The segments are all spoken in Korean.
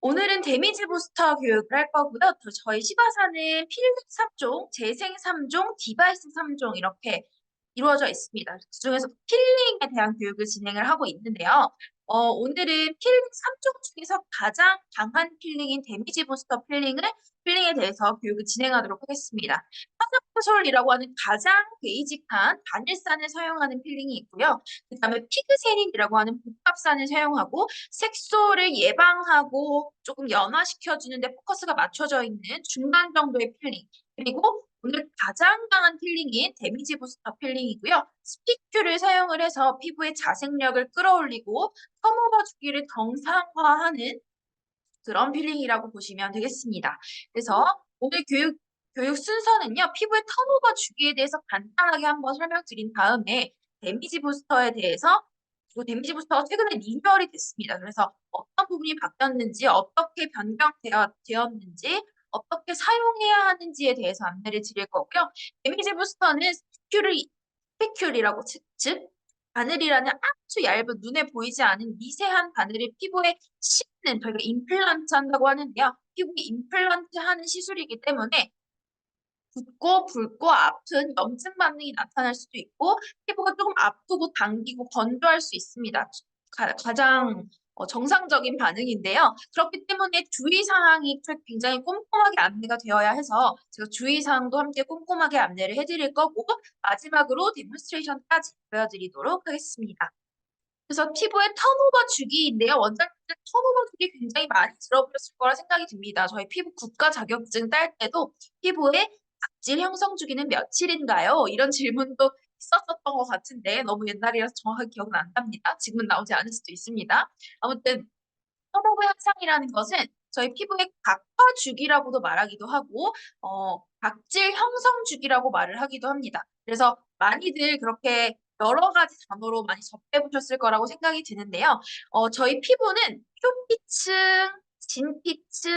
오늘은 데미지 부스터 교육을 할 거고요. 또 저희 시바사는 필드 3종, 재생 3종, 디바이스 3종 이렇게 이루어져 있습니다. 그중에서 필링에 대한 교육을 진행을 하고 있는데요. 오늘은 필링 3종 중에서 가장 강한 필링인 데미지 부스터 필링에 대해서 교육을 진행하도록 하겠습니다. 화산포솔이라고 하는 가장 베이직한 바늘산을 사용하는 필링이 있고요. 그 다음에 피그세린이라고 하는 복합산을 사용하고 색소를 예방하고 조금 연화시켜주는데 포커스가 맞춰져 있는 중간 정도의 필링. 그리고 오늘 가장 강한 필링인 데미지 부스터 필링이고요. 스피큐를 사용을 해서 피부의 자생력을 끌어올리고 펌오버 주기를 정상화하는 그런 필링이라고 보시면 되겠습니다. 그래서 오늘 교육 순서는요. 피부의 턴오버 주기에 대해서 간단하게 한번 설명드린 다음에 데미지 부스터에 대해서 그리고 데미지 부스터가 최근에 리뉴얼이 됐습니다. 그래서 어떤 부분이 바뀌었는지, 어떻게 변경되었는지, 어떻게 사용해야 하는지에 대해서 안내를 드릴 거고요. 데미지 부스터는 스피큘이라고 즉 바늘이라는 아주 얇은 눈에 보이지 않은 미세한 바늘을 피부에 심는 저희가 임플란트 한다고 하는데요. 피부에 임플란트 하는 시술이기 때문에 붓고 붉고 아픈 염증 반응이 나타날 수도 있고 피부가 조금 아프고 당기고 건조할 수 있습니다. 가장 정상적인 반응인데요. 그렇기 때문에 주의사항이 굉장히 꼼꼼하게 안내가 되어야 해서 제가 주의사항도 함께 꼼꼼하게 안내를 해드릴 거고 마지막으로 데몬스트레이션까지 보여드리도록 하겠습니다. 그래서 피부의 턴오버 주기인데요. 원장님들 턴오버 주기 굉장히 많이 들어보셨을 거라 생각이 듭니다. 저희 피부 국가 자격증 딸 때도 피부의 각질 형성 주기는 며칠인가요? 이런 질문도 있었었던 것 같은데 너무 옛날이라서 정확하게 기억은 안 납니다. 지금은 나오지 않을 수도 있습니다. 아무튼 턴오버 현상이라는 것은 저희 피부의 각화 주기라고도 말하기도 하고 각질 형성 주기라고 말을 하기도 합니다. 그래서 많이들 그렇게 여러 가지 단어로 많이 접해 보셨을 거라고 생각이 드는데요. 저희 피부는 표피층, 진피층,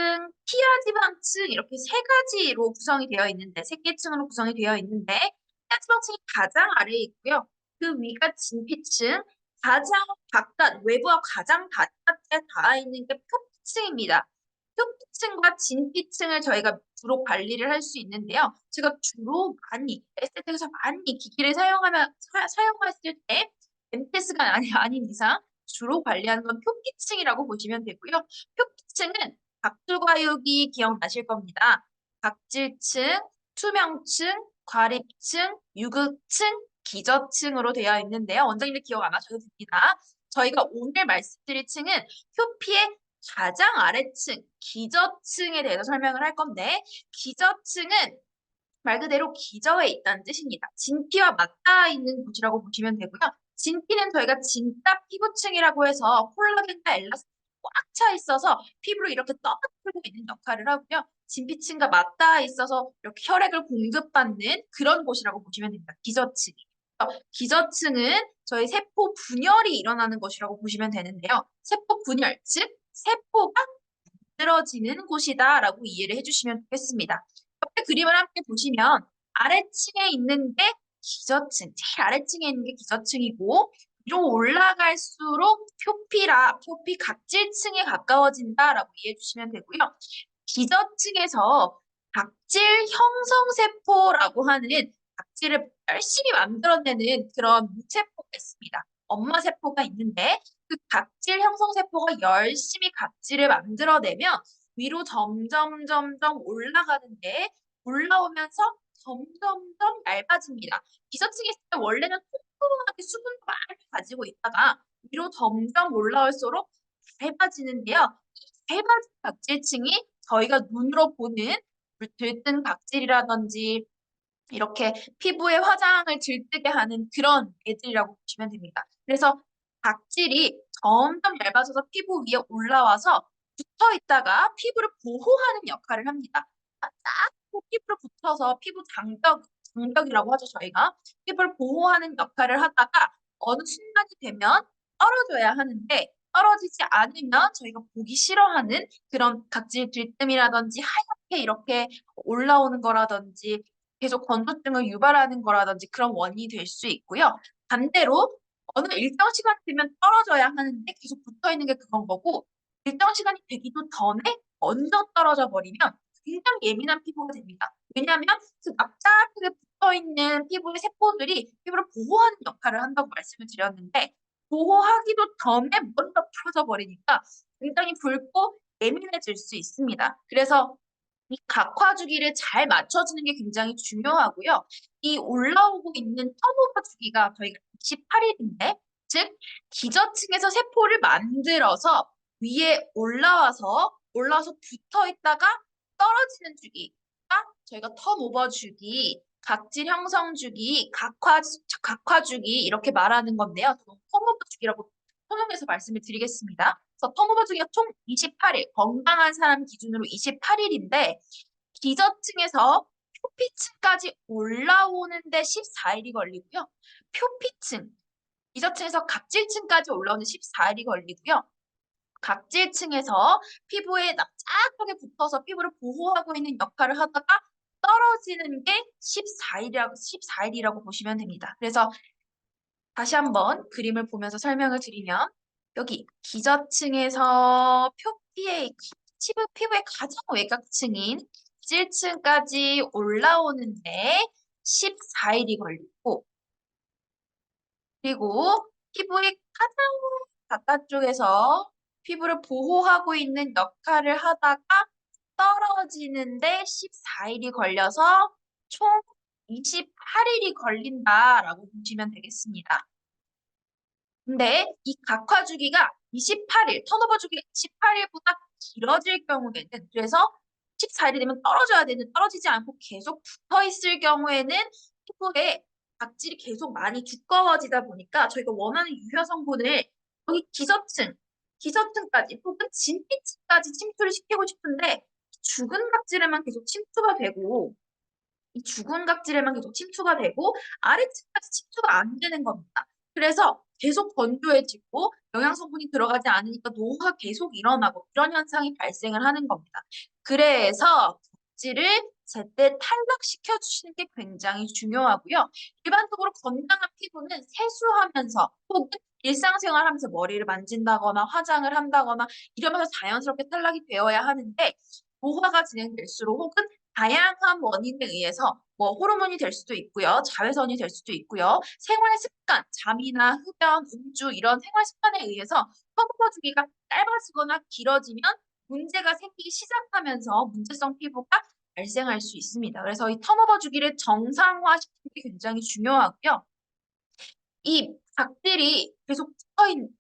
피하지방층 이렇게 세 가지로 구성이 되어 있는데 세 개층으로 구성이 되어 있는데 피하지방층이 가장 아래에 있고요. 그 위가 진피층, 가장 바깥 외부와 가장 바깥에 닿아 있는 게 표피층입니다. 표피층과 진피층을 저희가 주로 관리를 할 수 있는데요. 제가 주로 많이 에스테틱에서 많이 기기를 사용했을 때 엠테스가 아닌 이상 주로 관리하는 건 표피층이라고 보시면 되고요. 표피층은 각질과육이 기억나실 겁니다. 각질층, 투명층, 과립층, 유극층, 기저층으로 되어 있는데요. 원장님들 기억 안 하셔도 됩니다. 저희가 오늘 말씀드릴 층은 표피의 가장 아래층, 기저층에 대해서 설명을 할 건데 기저층은 말 그대로 기저에 있다는 뜻입니다. 진피와 맞닿아 있는 곳이라고 보시면 되고요. 진피는 저희가 진짜 피부층이라고 해서 콜라겐과 엘라스틴이 꽉 차 있어서 피부를 이렇게 떠받들고 있는 역할을 하고요. 진피층과 맞닿아 있어서 이렇게 혈액을 공급받는 그런 곳이라고 보시면 됩니다. 기저층이. 기저층은 저희 세포 분열이 일어나는 것이라고 보시면 되는데요. 세포 분열, 즉 세포가 만들어지는 곳이다라고 이해를 해주시면 좋겠습니다. 옆에 그림을 함께 보시면 아래층에 있는 게 기저층, 제일 아래층에 있는 게 기저층이고 위로 올라갈수록 표피 각질층에 가까워진다라고 이해해 주시면 되고요. 기저층에서 각질 형성세포라고 하는 각질을 열심히 만들어내는 그런 무세포가 있습니다. 엄마 세포가 있는데 그 각질 형성세포가 열심히 각질을 만들어내면 위로 점점 올라가는데 올라오면서 점점점 얇아집니다. 기저층에 있을 때 원래는 톡톡하게 수분도 많이 가지고 있다가 위로 점점 올라올수록 얇아지는데요. 이 얇아진 각질층이 저희가 눈으로 보는 들뜬 각질이라든지 이렇게 피부에 화장을 들뜨게 하는 그런 애들이라고 보시면 됩니다. 그래서 각질이 점점 얇아져서 피부 위에 올라와서 붙어 있다가 피부를 보호하는 역할을 합니다. 딱 피부로 붙어서 장벽이라고 하죠, 저희가. 피부를 보호하는 역할을 하다가 어느 순간이 되면 떨어져야 하는데 떨어지지 않으면 저희가 보기 싫어하는 그런 각질 들뜸이라든지 하얗게 이렇게 올라오는 거라든지 계속 건조증을 유발하는 거라든지 그런 원인이 될 수 있고요. 반대로 어느 일정 시간 되면 떨어져야 하는데 계속 붙어 있는 게 그건 거고 일정 시간이 되기도 전에 먼저 떨어져 버리면 굉장히 예민한 피부가 됩니다. 왜냐하면 그 납작하게 붙어있는 피부의 세포들이 피부를 보호하는 역할을 한다고 말씀을 드렸는데 보호하기도 전에 먼저 떨어져 버리니까 굉장히 붉고 예민해질 수 있습니다. 그래서 이 각화 주기를 잘 맞춰주는 게 굉장히 중요하고요. 이 올라오고 있는 턴오버 주기가 저희가 28일인데, 즉 기저층에서 세포를 만들어서 위에 올라와서 붙어 있다가 떨어지는 주기가 저희가 턴오버 주기, 각질 형성 주기, 각화 주기 이렇게 말하는 건데요. 저는 턴오버 주기라고 통용해서 말씀을 드리겠습니다. 그래서 턴오버 주기가 총 28일, 건강한 사람 기준으로 28일인데 기저층에서 표피층까지 올라오는데 14일이 걸리고요. 표피층, 기저층에서 각질층까지 올라오는 14일이 걸리고요. 각질층에서 피부에 납작하게 붙어서 피부를 보호하고 있는 역할을 하다가 떨어지는 게 14일이라고 보시면 됩니다. 그래서 다시 한번 그림을 보면서 설명을 드리면 여기 기저층에서 피부의 가장 외곽층인 각질층까지 올라오는데 14일이 걸리고 그리고 피부의 가장 바깥쪽에서 피부를 보호하고 있는 역할을 하다가 떨어지는데 14일이 걸려서 총 28일이 걸린다라고 보시면 되겠습니다. 근데 이 각화 주기가 28일, 턴오버 주기가 28일보다 길어질 경우에는 그래서 14일이 되면 떨어져야 되는 떨어지지 않고 계속 붙어 있을 경우에는 피부에 각질이 계속 많이 두꺼워지다 보니까 저희가 원하는 유효 성분을 여기 기저층까지 혹은 진피층까지 침투를 시키고 싶은데 죽은 각질에만 계속 침투가 되고 이 죽은 각질에만 계속 침투가 되고 아래층까지 침투가 안 되는 겁니다. 그래서 계속 건조해지고 영양 성분이 들어가지 않으니까 노화가 계속 일어나고 이런 현상이 발생을 하는 겁니다. 그래서 각질을 제때 탈락시켜 주시는 게 굉장히 중요하고요. 일반적으로 건강한 피부는 세수하면서 혹은 일상생활하면서 머리를 만진다거나 화장을 한다거나 이러면서 자연스럽게 탈락이 되어야 하는데 노화가 진행될수록 혹은 다양한 원인에 의해서 뭐 호르몬이 될 수도 있고요. 자외선이 될 수도 있고요. 생활 습관, 잠이나 흡연, 음주 이런 생활 습관에 의해서 펌프 주기가 짧아지거나 길어지면 문제가 생기기 시작하면서 문제성 피부가 발생할 수 있습니다. 그래서 이 턴오버 주기를 정상화시키는 게 굉장히 중요하고요. 이 각질이 계속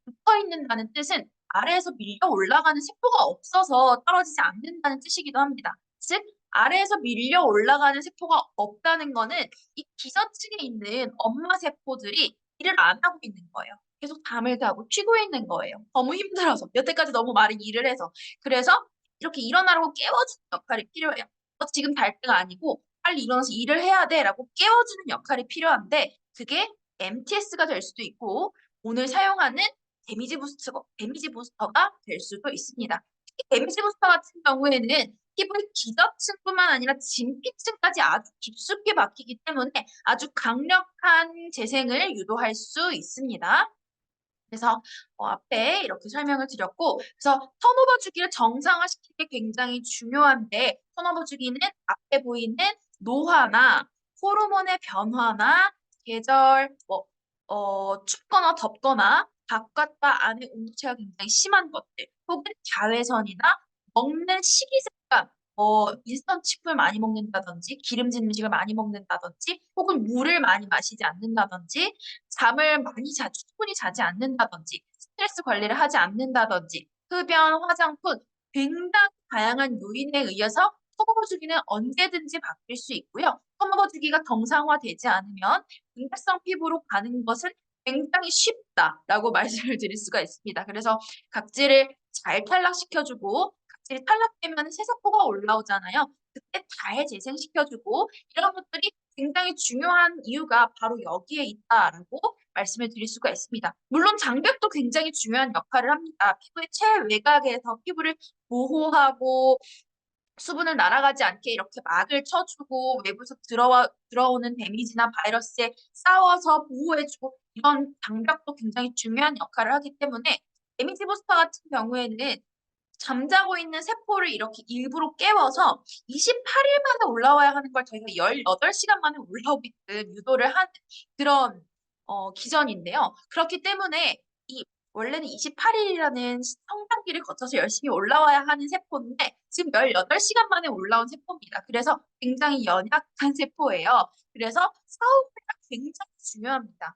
붙어 있는다는 뜻은 아래에서 밀려 올라가는 세포가 없어서 떨어지지 않는다는 뜻이기도 합니다. 즉, 아래에서 밀려 올라가는 세포가 없다는 거는 이 기저층에 있는 엄마 세포들이 일을 안 하고 있는 거예요. 계속 잠을 자고 쉬고 있는 거예요. 너무 힘들어서, 여태까지 너무 많은 일을 해서. 그래서 이렇게 일어나라고 깨워주는 역할이 필요해요. 지금 잘 때가 아니고 빨리 일어나서 일을 해야 돼 라고 깨워주는 역할이 필요한데 그게 MTS가 될 수도 있고 오늘 사용하는 데미지 부스터가 될 수도 있습니다. 특히 데미지 부스터 같은 경우에는 피부의 기저층뿐만 아니라 진피층까지 아주 깊숙이 박히기 때문에 아주 강력한 재생을 유도할 수 있습니다. 그래서 앞에 이렇게 설명을 드렸고 그래서 턴오버 주기를 정상화시키는 게 굉장히 중요한데 턴오버 주기는 앞에 보이는 노화나 호르몬의 변화나 계절 춥거나 덥거나 바깥과 안의 온도차가 굉장히 심한 것들 혹은 자외선이나 먹는 식이습관 인스턴트 칩을 많이 먹는다든지 기름진 음식을 많이 먹는다든지 혹은 물을 많이 마시지 않는다든지 잠을 충분히 자지 않는다든지 스트레스 관리를 하지 않는다든지 흡연, 화장품 굉장히 다양한 요인에 의해서 턴오버 주기는 언제든지 바뀔 수 있고요. 턴오버 주기가 정상화되지 않으면 인대성 피부로 가는 것은 굉장히 쉽다라고 말씀을 드릴 수가 있습니다. 그래서 각질을 잘 탈락시켜주고 각질이 탈락되면 세세포가 올라오잖아요. 그때 잘 재생시켜주고 이런 것들이 굉장히 중요한 이유가 바로 여기에 있다라고 말씀을 드릴 수가 있습니다. 물론 장벽도 굉장히 중요한 역할을 합니다. 피부의 최외곽에서 피부를 보호하고 수분을 날아가지 않게 이렇게 막을 쳐주고 외부에서 들어오는 데미지나 바이러스에 싸워서 보호해주고 이런 장벽도 굉장히 중요한 역할을 하기 때문에 데미지 부스터 같은 경우에는 잠자고 있는 세포를 이렇게 일부러 깨워서 28일 만에 올라와야 하는 걸 저희가 18시간 만에 올라오게끔 유도를 하는 그런 기전인데요. 그렇기 때문에 이 원래는 28일이라는 성장기를 거쳐서 열심히 올라와야 하는 세포인데 지금 18시간 만에 올라온 세포입니다. 그래서 굉장히 연약한 세포예요. 그래서 사후가 굉장히 중요합니다.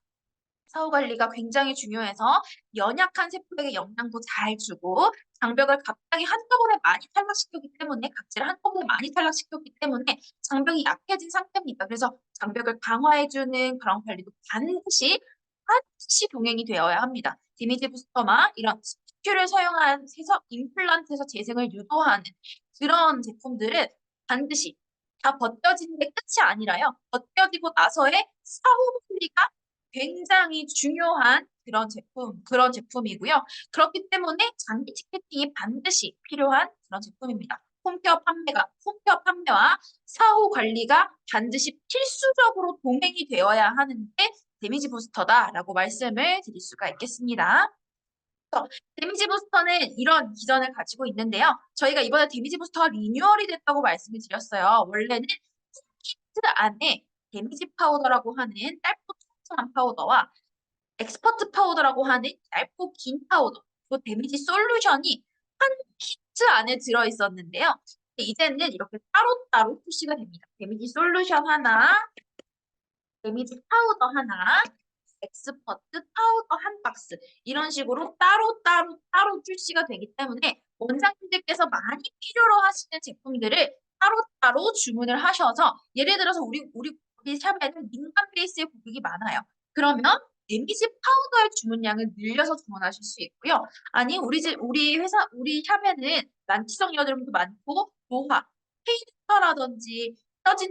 사후 관리가 굉장히 중요해서 연약한 세포에게 영양도 잘 주고 장벽을 갑자기 한꺼번에 많이 탈락시켰기 때문에 각질을 한꺼번에 많이 탈락시켰기 때문에 장벽이 약해진 상태입니다. 그래서 장벽을 강화해주는 그런 관리도 반드시 동행이 되어야 합니다. 데미지 부스터나 이런 스피큐를 사용한 임플란트에서 재생을 유도하는 그런 제품들은 반드시 다 벗겨지는 게 끝이 아니라요. 벗겨지고 나서의 사후 관리가 굉장히 중요한 그런 제품이고요. 그렇기 때문에 장기 티켓팅이 반드시 필요한 그런 제품입니다. 홈케어 판매와 사후 관리가 반드시 필수적으로 동행이 되어야 하는 게 데미지 부스터다라고 말씀을 드릴 수가 있겠습니다. 그래서 데미지 부스터는 이런 기전을 가지고 있는데요. 저희가 이번에 데미지 부스터가 리뉴얼이 됐다고 말씀을 드렸어요. 원래는 키트 안에 데미지 파우더라고 하는 짧고 촘촘한 파우더와 엑스퍼트 파우더라고 하는 얇고 긴 파우더, 그 데미지 솔루션이 한 키트 안에 들어 있었는데요. 이제는 이렇게 따로따로 출시가 됩니다. 데미지 솔루션 하나, 데미지 파우더 하나, 엑스퍼트 파우더 한 박스 이런 식으로 따로 출시가 되기 때문에 원장님들께서 많이 필요로 하시는 제품들을 따로따로 주문을 하셔서 예를 들어서 우리 샵에는 민간 베이스의 고객이 많아요. 그러면 데미지 파우더의 주문량을 늘려서 주문하실 수 있고요. 아니 우리 샵에는 난치성 여드름도 많고 노화, 페이스터라든지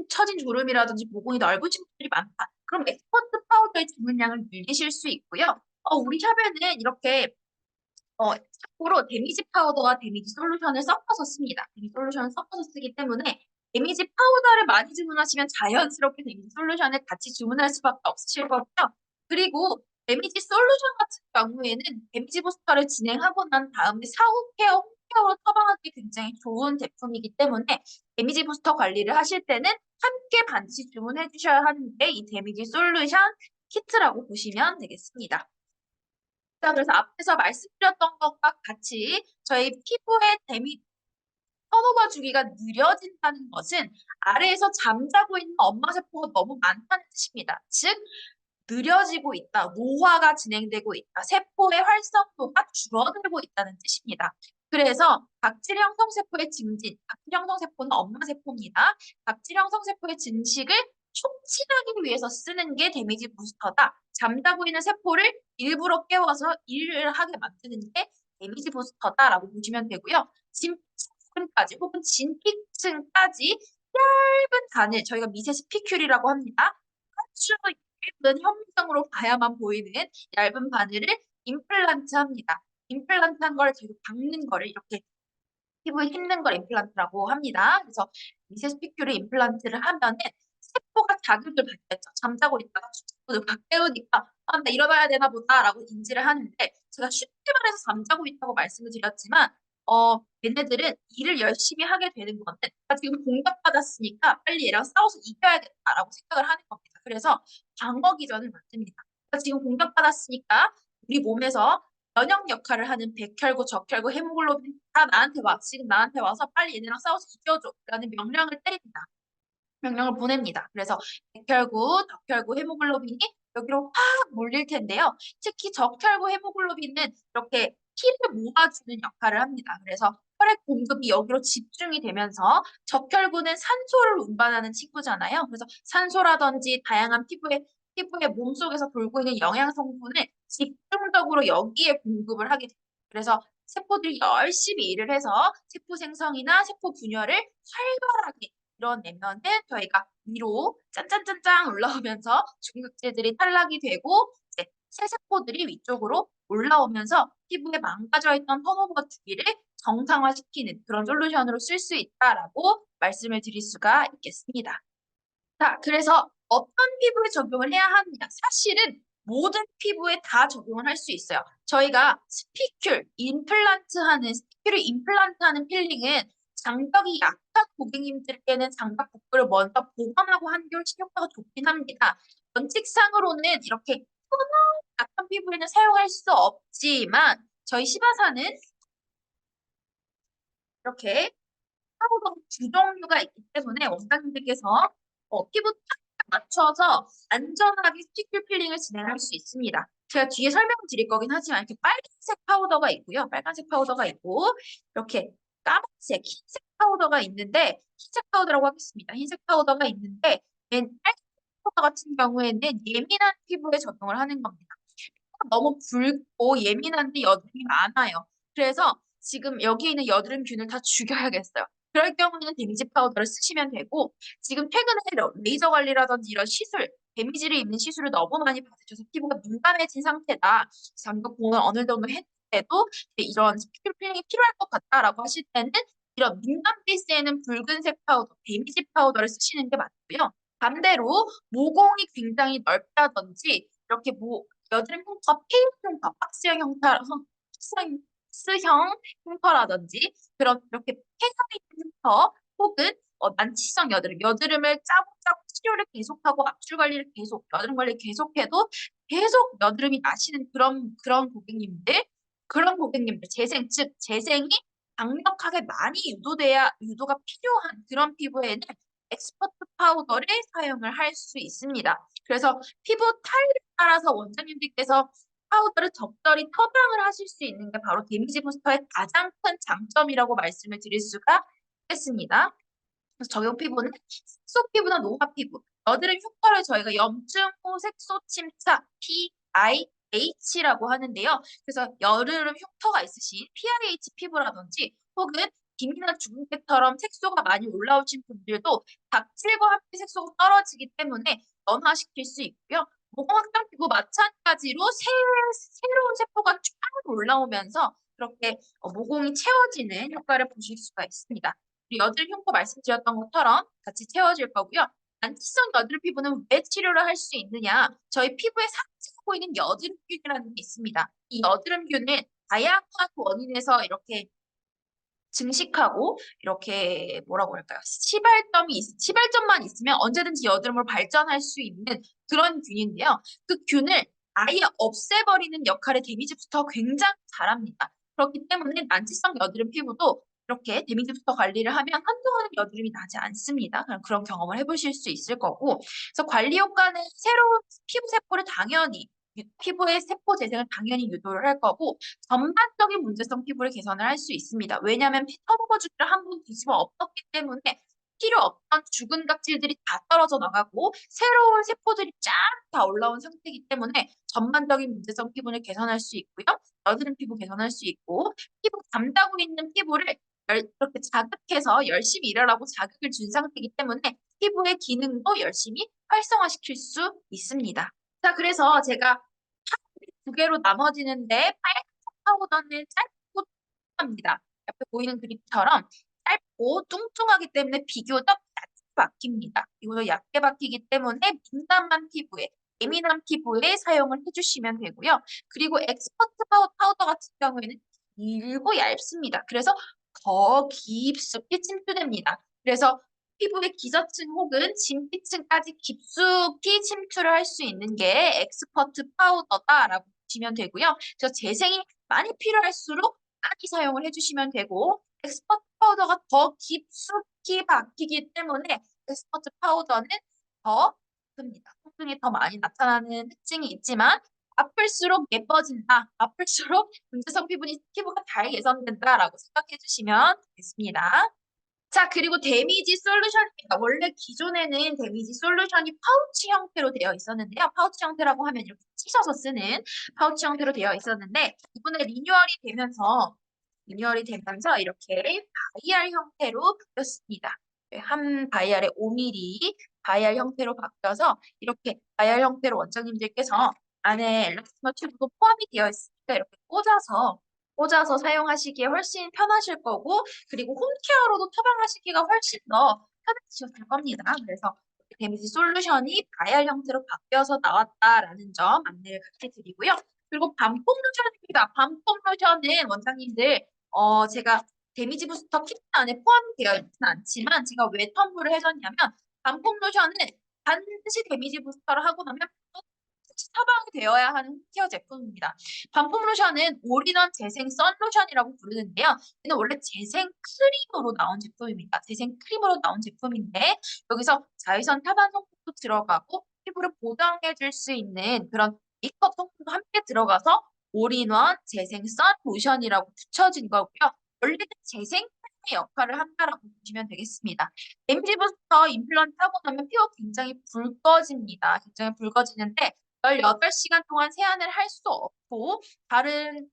처진 주름이라든지 모공이 넓으신 분들이 많다. 그럼 엑스퍼트 파우더의 주문량을 늘리실 수 있고요. 우리 샵에는 이렇게 참고로 데미지 파우더와 데미지 솔루션을 섞어서 씁니다. 데미지 솔루션을 섞어서 쓰기 때문에 데미지 파우더를 많이 주문하시면 자연스럽게 데미지 솔루션을 같이 주문할 수밖에 없으실 거고요. 그리고 데미지 솔루션 같은 경우에는 데미지 부스터를 진행하고 난 다음에 사후 케어, 홈케어로 처방하기 굉장히 좋은 제품이기 때문에 데미지 부스터 관리를 하실 때는 함께 반드시 주문해 주셔야 하는데 이 데미지 솔루션 키트라고 보시면 되겠습니다. 자, 그래서 앞에서 말씀드렸던 것과 같이 저희 피부의 턴오버 주기가 느려진다는 것은 아래에서 잠자고 있는 엄마 세포가 너무 많다는 뜻입니다. 즉, 느려지고 있다, 노화가 진행되고 있다, 세포의 활성도가 줄어들고 있다는 뜻입니다. 그래서 각질 형성 세포의 증진, 각질 형성 세포는 엄마 세포입니다. 각질 형성 세포의 증식을 촉진하기 위해서 쓰는 게 데미지 부스터다. 잠자고 있는 세포를 일부러 깨워서 일을 하게 만드는 게 데미지 부스터다라고 보시면 되고요. 진피층까지 혹은 진피층까지 얇은 단을 저희가 미세 스피큘이라고 합니다. 아주 얇은 현미경으로 봐야만 보이는 얇은 바늘을 임플란트 합니다. 임플란트 한 거를 저희가 박는 거를 이렇게 피부에 힘는 걸 임플란트라고 합니다. 그래서 미세 스피큘을 임플란트를 하면은 세포가 자극을 받겠죠. 잠자고 있다가 세포를 막 깨우니까 나 일어나야 되나 보다라고 인지를 하는데 제가 쉽게 말해서 잠자고 있다고 말씀을 드렸지만 얘네들은 일을 열심히 하게 되는 거는 나 지금 공격받았으니까 빨리 얘랑 싸워서 이겨야겠다라고 생각을 하는 겁니다. 그래서 방어 기전을 만듭니다. 나 지금 공격받았으니까 우리 몸에서 면역 역할을 하는 백혈구, 적혈구, 헤모글로빈 다 나한테 와. 지금 나한테 와서 빨리 얘네랑 싸워서 이겨줘. 라는 명령을 때립니다. 명령을 보냅니다. 그래서 백혈구, 적혈구, 헤모글로빈이 여기로 확 몰릴 텐데요. 특히 적혈구, 헤모글로빈은 이렇게 피를 모아주는 역할을 합니다. 그래서 혈액 공급이 여기로 집중이 되면서 적혈구는 산소를 운반하는 친구잖아요. 그래서 산소라든지 다양한 피부의 몸속에서 돌고 있는 영양 성분을 집중적으로 여기에 공급을 하게 됩니다. 그래서 세포들이 열심히 일을 해서 세포 생성이나 세포 분열을 활발하게 이뤄내면은 저희가 위로 짠짠짠짠 올라오면서 중극질들이 탈락이 되고 이제 새 세포들이 위쪽으로 올라오면서 피부에 망가져 있던 턴오버 주기를 정상화시키는 그런 솔루션으로 쓸 수 있다라고 말씀을 드릴 수가 있겠습니다. 자, 그래서 어떤 피부에 적용을 해야 하느냐? 사실은 모든 피부에 다 적용을 할 수 있어요. 저희가 스피큘 임플란트 하는 필링은 장벽이 약한 고객님들께는 장벽 복구를 먼저 보강하고 한결 효과가 좋긴 합니다. 원칙상으로는 이렇게 약한 피부에는 사용할 수 없지만 저희 시바사는 이렇게 파우더 두 종류가 있기 때문에 원장님들께서 피부 타입에 맞춰서 안전하게 스티클 필링을 진행할 수 있습니다. 제가 뒤에 설명드릴 거긴 하지만 이렇게 빨간색 파우더가 있고요. 빨간색 파우더가 있고 이렇게 까만색, 흰색 파우더가 있는데 흰색 파우더라고 하겠습니다. 흰색 파우더가 있는데 빨간색 파우더 같은 경우에는 예민한 피부에 적용을 하는 겁니다. 너무 붉고 예민한데 여드름이 많아요. 그래서 지금 여기 있는 여드름균을 다 죽여야겠어요. 그럴 경우에는 데미지 파우더를 쓰시면 되고 지금 최근에 레이저 관리라든지 이런 시술, 데미지를 입는 시술을 너무 많이 받으셔서 피부가 민감해진 상태다. 장벽 보호는 어느 정도 했는데도 이런 스피클 필링이 필요할 것 같다라고 하실 때는 이런 민감 베이스에는 붉은색 파우더, 데미지 파우더를 쓰시는 게 맞고요. 반대로 모공이 굉장히 넓다든지 이렇게 여드름 흉터, 페인 흉터, 박스형 흉터라든지 그런 이렇게 폐사에 있는 흉터 혹은 난치성 여드름을 짜고짜고 치료를 계속하고 압출 관리를 계속 여드름 관리 계속해도 계속 여드름이 나시는 그런 고객님들 즉 재생이 강력하게 많이 유도가 필요한 그런 피부에는 엑스퍼트 파우더를 사용을 할 수 있습니다. 그래서 피부 타입에 따라서 원장님들께서 파우더를 적절히 터방을 하실 수 있는 게 바로 데미지 부스터의 가장 큰 장점이라고 말씀을 드릴 수가 있겠습니다. 그래서 적용 피부는 색소 피부나 노화 피부, 여드름 흉터를 저희가 염증 후 색소 침착 PIH라고 하는데요. 그래서 여드름 흉터가 있으신 PIH 피부라든지 혹은 김이나 주근깨처럼 색소가 많이 올라오신 분들도 각질과 함께 색소가 떨어지기 때문에 연화시킬 수 있고요. 모공 확장 피부 마찬가지로 새로운 세포가 쫙 올라오면서 그렇게 모공이 채워지는 효과를 보실 수가 있습니다. 우리 여드름 흉터 말씀드렸던 것처럼 같이 채워질 거고요. 난치성 여드름 피부는 왜 치료를 할 수 있느냐? 저희 피부에 상징하고 있는 여드름균이라는 게 있습니다. 이 여드름균은 다양한 원인에서 이렇게 증식하고 이렇게 뭐라고 할까요? 시발점만 있으면 언제든지 여드름을 발전할 수 있는 그런 균인데요. 그 균을 아예 없애버리는 역할의 데미지 부스터가 굉장히 잘합니다. 그렇기 때문에 난치성 여드름 피부도 이렇게 데미지 부스터 관리를 하면 한동안은 여드름이 나지 않습니다. 그런 경험을 해보실 수 있을 거고. 그래서 관리 효과는 새로운 피부 세포를 당연히 피부의 세포 재생을 당연히 유도를 할 거고 전반적인 문제성 피부를 개선을 할 수 있습니다. 왜냐하면 턴오버 주기를 한 번 뒤집어 엎었기 때문에 필요 없던 죽은 각질들이 다 떨어져 나가고 새로운 세포들이 쫙 다 올라온 상태이기 때문에 전반적인 문제성 피부를 개선할 수 있고요. 여드름 피부 개선할 수 있고 피부 잠자고 있는 피부를 이렇게 자극해서 열심히 일하라고 자극을 준 상태이기 때문에 피부의 기능도 열심히 활성화시킬 수 있습니다. 자, 그래서 제가 두 개로 나머지는데 빨간 파우더는 짧고 뚱뚱합니다. 옆에 보이는 그림처럼 짧고 뚱뚱하기 때문에 비교적 얕게 박힙니다. 이거도 얕게 박히기 때문에 민감한 피부에 예민한 피부에 사용을 해주시면 되고요. 그리고 엑스퍼트 파우더 같은 경우에는 길고 얇습니다. 그래서 더 깊숙이 침투됩니다. 그래서 피부의 기저층 혹은 진피층까지 깊숙이 침투를 할 수 있는 게 엑스퍼트 파우더다라고 보시면 되고요. 그래서 재생이 많이 필요할수록 많이 사용을 해주시면 되고 엑스퍼트 파우더가 더 깊숙이 박히기 때문에 엑스퍼트 파우더는 더 큽니다. 통증이 더 많이 나타나는 특징이 있지만 아플수록 예뻐진다. 아플수록 문제성 피부가 잘 개선된다라고 생각해 주시면 되겠습니다. 자, 그리고 데미지 솔루션입니다. 원래 기존에는 데미지 솔루션이 파우치 형태로 되어 있었는데요. 파우치 형태라고 하면 이렇게 찢어서 쓰는 파우치 형태로 되어 있었는데 이번에 리뉴얼이 되면서 이렇게 바이알 형태로 바뀌었습니다. 한 바이알에 5mm 바이알 형태로 바뀌어서 이렇게 바이알 형태로 원장님들께서 안에 엘라스틱 튜브도 포함이 되어 있으니까 이렇게 꽂아서 사용하시기에 훨씬 편하실 거고 그리고 홈케어로도 처방하시기가 훨씬 더 편해지셨을 겁니다. 그래서 데미지 솔루션이 다이얼 형태로 바뀌어서 나왔다라는 점 안내를 같이 드리고요. 그리고 반품 로션입니다. 반품 로션은 원장님들 제가 데미지 부스터 키트 안에 포함이 되어 있지는 않지만 제가 왜 텀블을 해줬냐면 반품 로션은 반드시 데미지 부스터를 하고 나면 처방이 되어야 하는 케어 제품입니다. 반품 로션은 올인원 재생 선 로션이라고 부르는데요. 얘는 원래 재생 크림으로 나온 제품입니다. 재생 크림으로 나온 제품인데 여기서 자외선 차단 성분도 들어가고 피부를 보정해 줄 수 있는 그런 메이크업 성분도 함께 들어가서 올인원 재생 선 로션이라고 붙여진 거고요. 원래는 재생 크림의 역할을 한다라고 보시면 되겠습니다. 데미지 부스터 임플란트 하고 나면 피부가 굉장히 붉어집니다. 굉장히 붉어지는데 18시간 동안 세안을 할 수 없고 다른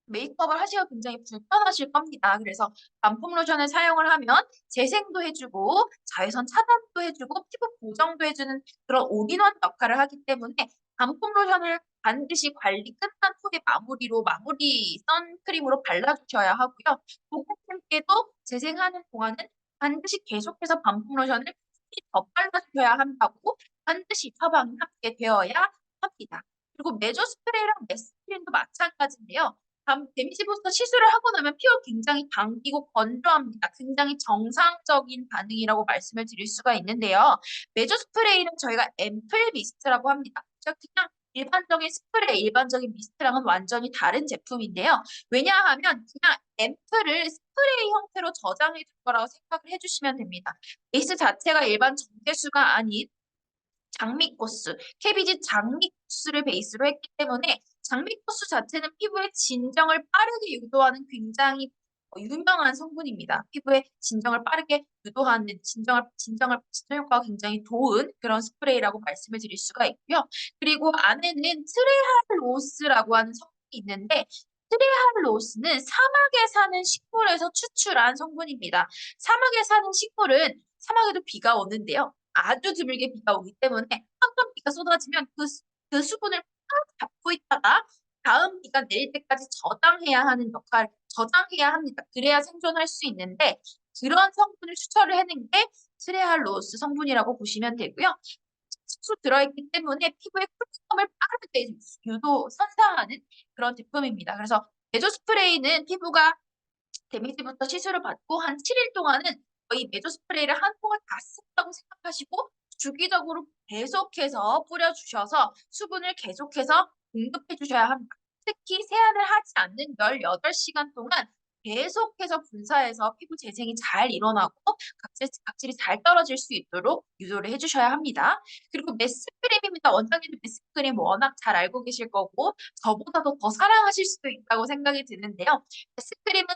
메이크업을 하시기가 굉장히 불편하실 겁니다. 그래서 반품 로션을 사용을 하면 재생도 해주고 자외선 차단도 해주고 피부 보정도 해주는 그런 올인원 역할을 하기 때문에 반품 로션을 반드시 관리 끝난 후에 마무리 선크림으로 발라주셔야 하고요. 고객님께도 재생하는 동안은 반드시 계속해서 반품 로션을 더 발라주셔야 한다고 반드시 처방이 함께 되어야 합니다. 그리고 메조 스프레이랑 메스크림도 마찬가지인데요. 데미지 부스터 시술을 하고 나면 피부가 굉장히 당기고 건조합니다. 굉장히 정상적인 반응이라고 말씀을 드릴 수가 있는데요. 메조 스프레이는 저희가 앰플 미스트라고 합니다. 그냥 일반적인 스프레이, 일반적인 미스트랑은 완전히 다른 제품인데요. 왜냐하면 그냥 앰플을 스프레이 형태로 저장해 줄 거라고 생각을 해주시면 됩니다. 베이스 자체가 일반 정제수가 아닌 장미코스, KBG 장미코스를 베이스로 했기 때문에 장미코스 자체는 피부의 진정을 빠르게 유도하는 굉장히 유명한 성분입니다. 피부의 진정을 빠르게 유도하는 진정 효과가 굉장히 좋은 그런 스프레이라고 말씀을 드릴 수가 있고요. 그리고 안에는 트레할로스라고 하는 성분이 있는데 트레할로스는 사막에 사는 식물에서 추출한 성분입니다. 사막에 사는 식물은 사막에도 비가 오는데요. 아주 드물게 비가 오기 때문에 한 번 비가 쏟아지면 그 수분을 꽉 잡고 있다가 다음 비가 내릴 때까지 저장해야 합니다. 그래야 생존할 수 있는데 그런 성분을 추출을 해낸 게 트레할로스 성분이라고 보시면 되고요. 식수 들어있기 때문에 피부의 쿨감을 빠르게 선사하는 그런 제품입니다. 그래서 메조 스프레이는 피부가 데미지부터 시술을 받고 한 7일 동안은 거의 메조 스프레이를 한 통을 다 쓴다고 생각하시고 주기적으로 계속해서 뿌려주셔서 수분을 계속해서 공급해 주셔야 합니다. 특히 세안을 하지 않는 18시간 동안 계속해서 분사해서 피부 재생이 잘 일어나고 각질이 잘 떨어질 수 있도록 유도를 해주셔야 합니다. 그리고 메스크림입니다. 원장님도 메스크림 워낙 잘 알고 계실 거고 저보다도 더 사랑하실 수도 있다고 생각이 드는데요. 스크림은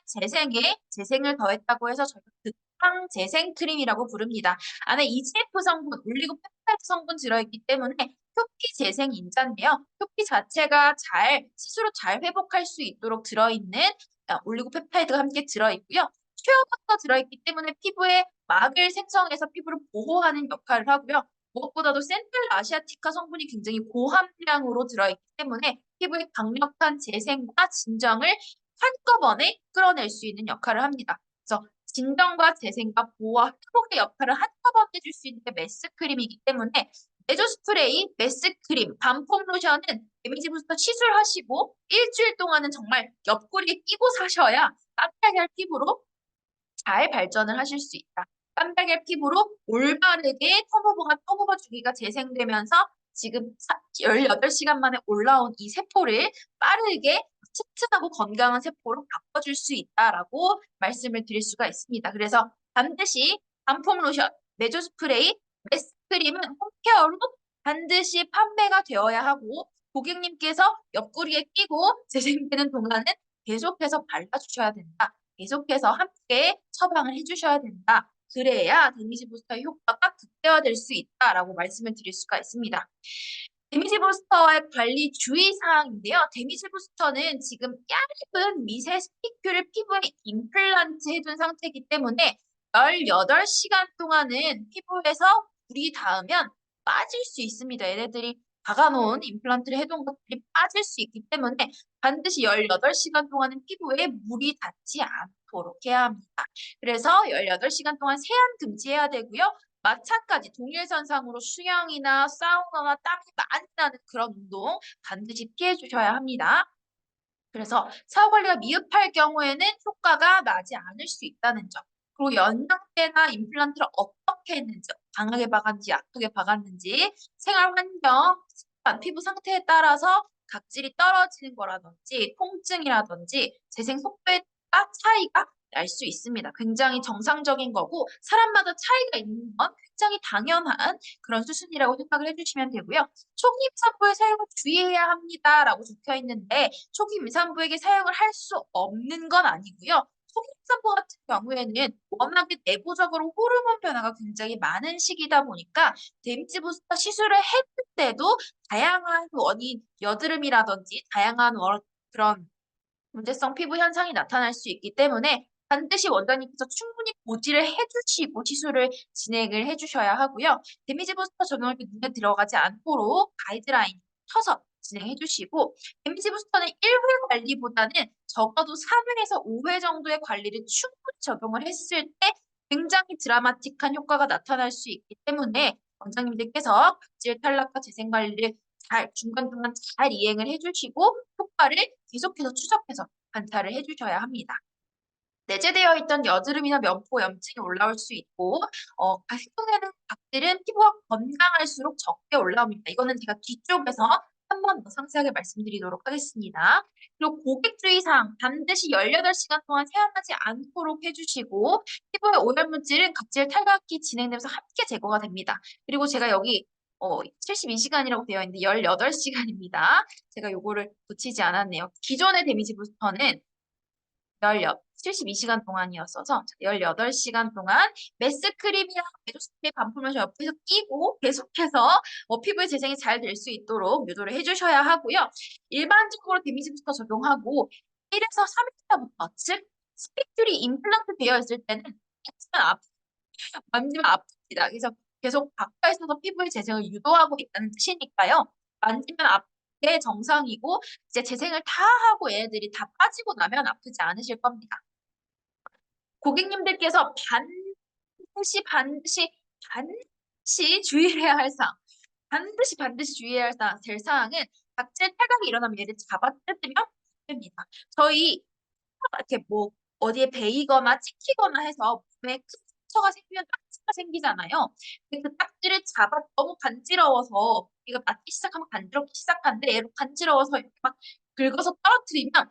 재생을 더했다고 해서 저희가 극강 재생 크림이라고 부릅니다. 안에 EGF 성분, 올리고 펩타이드 성분 들어있기 때문에 표피 재생 인자인데요. 표피 자체가 스스로 잘 회복할 수 있도록 들어있는 올리고 펩타이드가 함께 들어있고요. 쉐어버터 들어있기 때문에 피부에 막을 생성해서 피부를 보호하는 역할을 하고요. 무엇보다도 센텔 아시아티카 성분이 굉장히 고함량으로 들어있기 때문에 피부의 강력한 재생과 진정을 한꺼번에 끌어낼 수 있는 역할을 합니다. 그래서 진정과 재생과 보호와 회복의 역할을 한꺼번에 해줄 수 있는 게 메스크림이기 때문에 메조 스프레이, 메스크림, 반품 로션은 데미지 부스터 시술하시고 일주일 동안은 정말 옆구리에 끼고 사셔야 깜짝이할 피부로 잘 발전을 하실 수 있다. 깜짝이할 피부로 올바르게 턴오버 주기가 재생되면서 지금 18시간 만에 올라온 이 세포를 빠르게 튼튼하고 건강한 세포로 바꿔줄 수 있다라고 말씀을 드릴 수가 있습니다. 그래서 반드시 반품 로션, 메조 스프레이, 메스크림은 홈케어로 반드시 판매가 되어야 하고 고객님께서 옆구리에 끼고 재생되는 동안은 계속해서 발라주셔야 된다. 계속해서 함께 처방을 해주셔야 된다. 그래야 데미지 부스터의 효과가 극대화될 수 있다라고 말씀을 드릴 수가 있습니다. 데미지 부스터의 관리 주의사항인데요. 데미지 부스터는 지금 얇은 미세 스피큘을 피부에 임플란트 해둔 상태이기 때문에 18시간 동안은 피부에서 물이 닿으면 빠질 수 있습니다. 얘네들이 박아놓은 임플란트를 해둔 것들이 빠질 수 있기 때문에 반드시 18시간 동안은 피부에 물이 닿지 않도록 해야 합니다. 그래서 18시간 동안 세안 금지해야 되고요. 마찬가지 동일선상으로 수영이나 사우나나 땀이 많이 나는 그런 운동 반드시 피해 주셔야 합니다. 그래서 사후 관리가 미흡할 경우에는 효과가 나지 않을 수 있다는 점. 그리고 연령대나 임플란트를 어떻게 했는지, 강하게 박았는지, 약하게 박았는지, 생활 환경, 습관, 피부 상태에 따라서 각질이 떨어지는 거라든지, 통증이라든지, 재생 속도에 따라 차이가 날 수 있습니다. 굉장히 정상적인 거고, 사람마다 차이가 있는 건 굉장히 당연한 그런 수순이라고 생각을 해주시면 되고요. 초기 임산부의 사용을 주의해야 합니다라고 적혀 있는데 초기 임산부에게 사용을 할 수 없는 건 아니고요. 초기 임산부 같은 경우에는 워낙에 내부적으로 호르몬 변화가 굉장히 많은 시기다 보니까 데미지 부스터 시술을 했을 때도 다양한 원인, 여드름이라든지 다양한 그런 문제성 피부 현상이 나타날 수 있기 때문에 반드시 원장님께서 충분히 고지를 해주시고 시술을 진행을 해주셔야 하고요. 데미지 부스터 적용할 때 눈에 들어가지 않도록 가이드라인 쳐서 진행해 주시고 데미지 부스터는 1회 관리보다는 적어도 3회에서 5회 정도의 관리를 충분히 적용을 했을 때 굉장히 드라마틱한 효과가 나타날 수 있기 때문에 원장님들께서 각질 탈락과 재생 관리를 잘 중간중간 잘 이행을 해주시고 효과를 계속해서 추적해서 관찰을 해주셔야 합니다. 내재되어 있던 여드름이나 면포, 염증이 올라올 수 있고 생성되는 각질은 피부가 건강할수록 적게 올라옵니다. 이거는 제가 뒤쪽에서 한 번 더 상세하게 말씀드리도록 하겠습니다. 그리고 고객 주의사항 반드시 18시간 동안 세안하지 않도록 해주시고 피부의 오염물질은 각질 탈각기 진행되면서 함께 제거가 됩니다. 그리고 제가 여기 72시간이라고 되어 있는데 18시간입니다. 제가 요거를 붙이지 않았네요. 기존의 데미지 부스터는 72시간 동안이었어서 18시간 동안 메스크림이랑 메조스프레이 반품을 옆에서 끼고 계속해서 피부의 재생이 잘 될 수 있도록 유도를 해주셔야 하고요. 일반적으로 데미지 부스터 적용하고 1에서 3일차부터 즉 스펙줄이 임플란트 되어 있을 때는 만지면 아픕니다. 그래서 계속 박혀 있어서 피부의 재생을 유도하고 있다는 뜻이니까요. 만지면 아픈 게 정상이고 이제 재생을 다 하고 얘네들이 다 빠지고 나면 아프지 않으실 겁니다. 고객님들께서 반드시 주의해야 할 사항, 반드시 주의해야 될 사항은 각질 탈각이 일어나면 얘를 잡아 뜯으면 안 됩니다. 저희 이렇게 뭐 어디에 베이거나 찍히거나 해서 몸에 큰 상처가 생기면 딱지가 생기잖아요. 근데 그 딱지를 잡아 너무 간지러워서 이거 낫기 시작하면 간지럽기 시작하는데 얘로 간지러워서 이렇게 막 긁어서 떨어뜨리면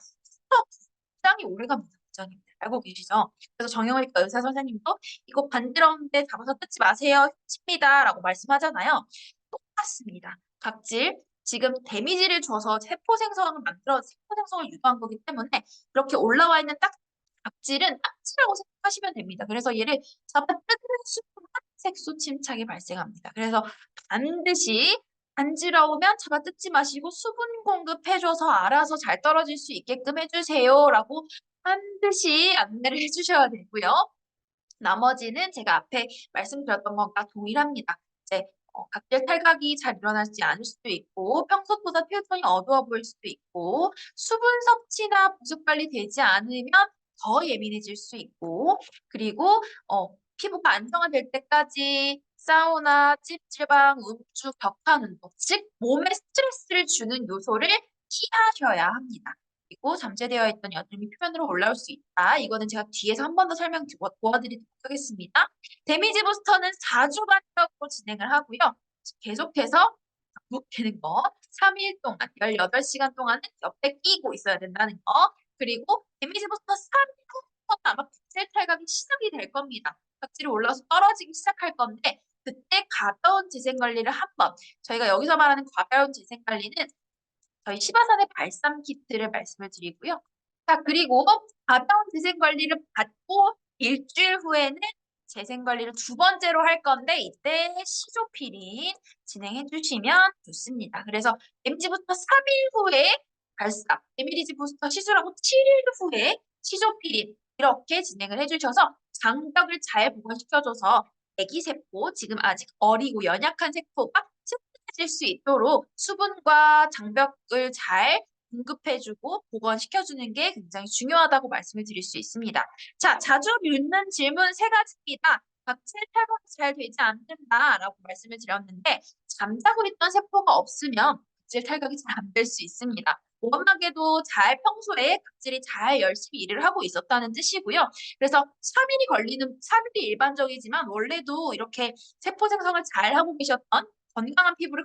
굉장히 오래갑니다. 부장님 알고 계시죠? 그래서 정형외과 의사 선생님도 이거 간지러운데 잡아서 뜯지 마세요. 칩니다라고 말씀하잖아요. 똑같습니다. 각질 지금 데미지를 줘서 세포 생성을 만들어 세포 생성을 유도한 거기 때문에 이렇게 올라와 있는 각질은 딱지라고 생각하시면 됩니다. 그래서 얘를 잡아 뜯는 순간 색소 침착이 발생합니다. 그래서 반드시 간지러우면 잡아 뜯지 마시고 수분 공급해줘서 알아서 잘 떨어질 수 있게끔 해주세요라고 반드시 안내를 해주셔야 되고요. 나머지는 제가 앞에 말씀드렸던 것과 동일합니다. 이제 각질 탈각이 잘 일어나지 않을 수도 있고 평소보다 표정이 어두워 보일 수도 있고 수분 섭취나 보습 관리 되지 않으면 더 예민해질 수 있고 그리고 피부가 안정화될 때까지 사우나, 찜질방, 음주, 격한 운동 즉 몸에 스트레스를 주는 요소를 피하셔야 합니다. 그리고 잠재되어 있던 여드름이 표면으로 올라올 수 있다. 이거는 제가 뒤에서 한 번 더 설명 도와드리도록 하겠습니다. 데미지 부스터는 4주 간격으로 진행을 하고요. 계속해서 반복되는 거 3일 동안 18시간 동안은 옆에 끼고 있어야 된다는 거 그리고 데미지 부스터 3일 후부터 아마 각질 탈각이 시작이 될 겁니다. 각질이 올라서 떨어지기 시작할 건데 그때 가벼운 재생 관리를 한번 저희가 여기서 말하는 가벼운 재생 관리는 저희 시바산의 발삼 키트를 말씀을 드리고요. 자, 그리고 가벼운 재생 관리를 받고 일주일 후에는 재생 관리를 두 번째로 할 건데 이때 시조피린 진행해 주시면 좋습니다. 그래서 데미지 부스터 3일 후에 발삼, 데미지 부스터 시술하고 7일 후에 시조피린 이렇게 진행을 해주셔서 장벽을 잘 보강시켜줘서 애기세포, 지금 아직 어리고 연약한 세포가 튼튼해질 수 있도록 수분과 장벽을 잘 공급해주고 보건시켜주는 게 굉장히 중요하다고 말씀을 드릴 수 있습니다. 자, 자주 묻는 질문 3가지입니다. 각질 탈각이 잘 되지 않는다라고 말씀을 드렸는데 잠자고 있던 세포가 없으면 각질 탈각이 잘 안 될 수 있습니다. 워낙에도 잘 평소에 각질이 잘 열심히 일을 하고 있었다는 뜻이고요. 그래서 3일이 일반적이지만 원래도 이렇게 세포 생성을 잘 하고 계셨던 건강한 피부를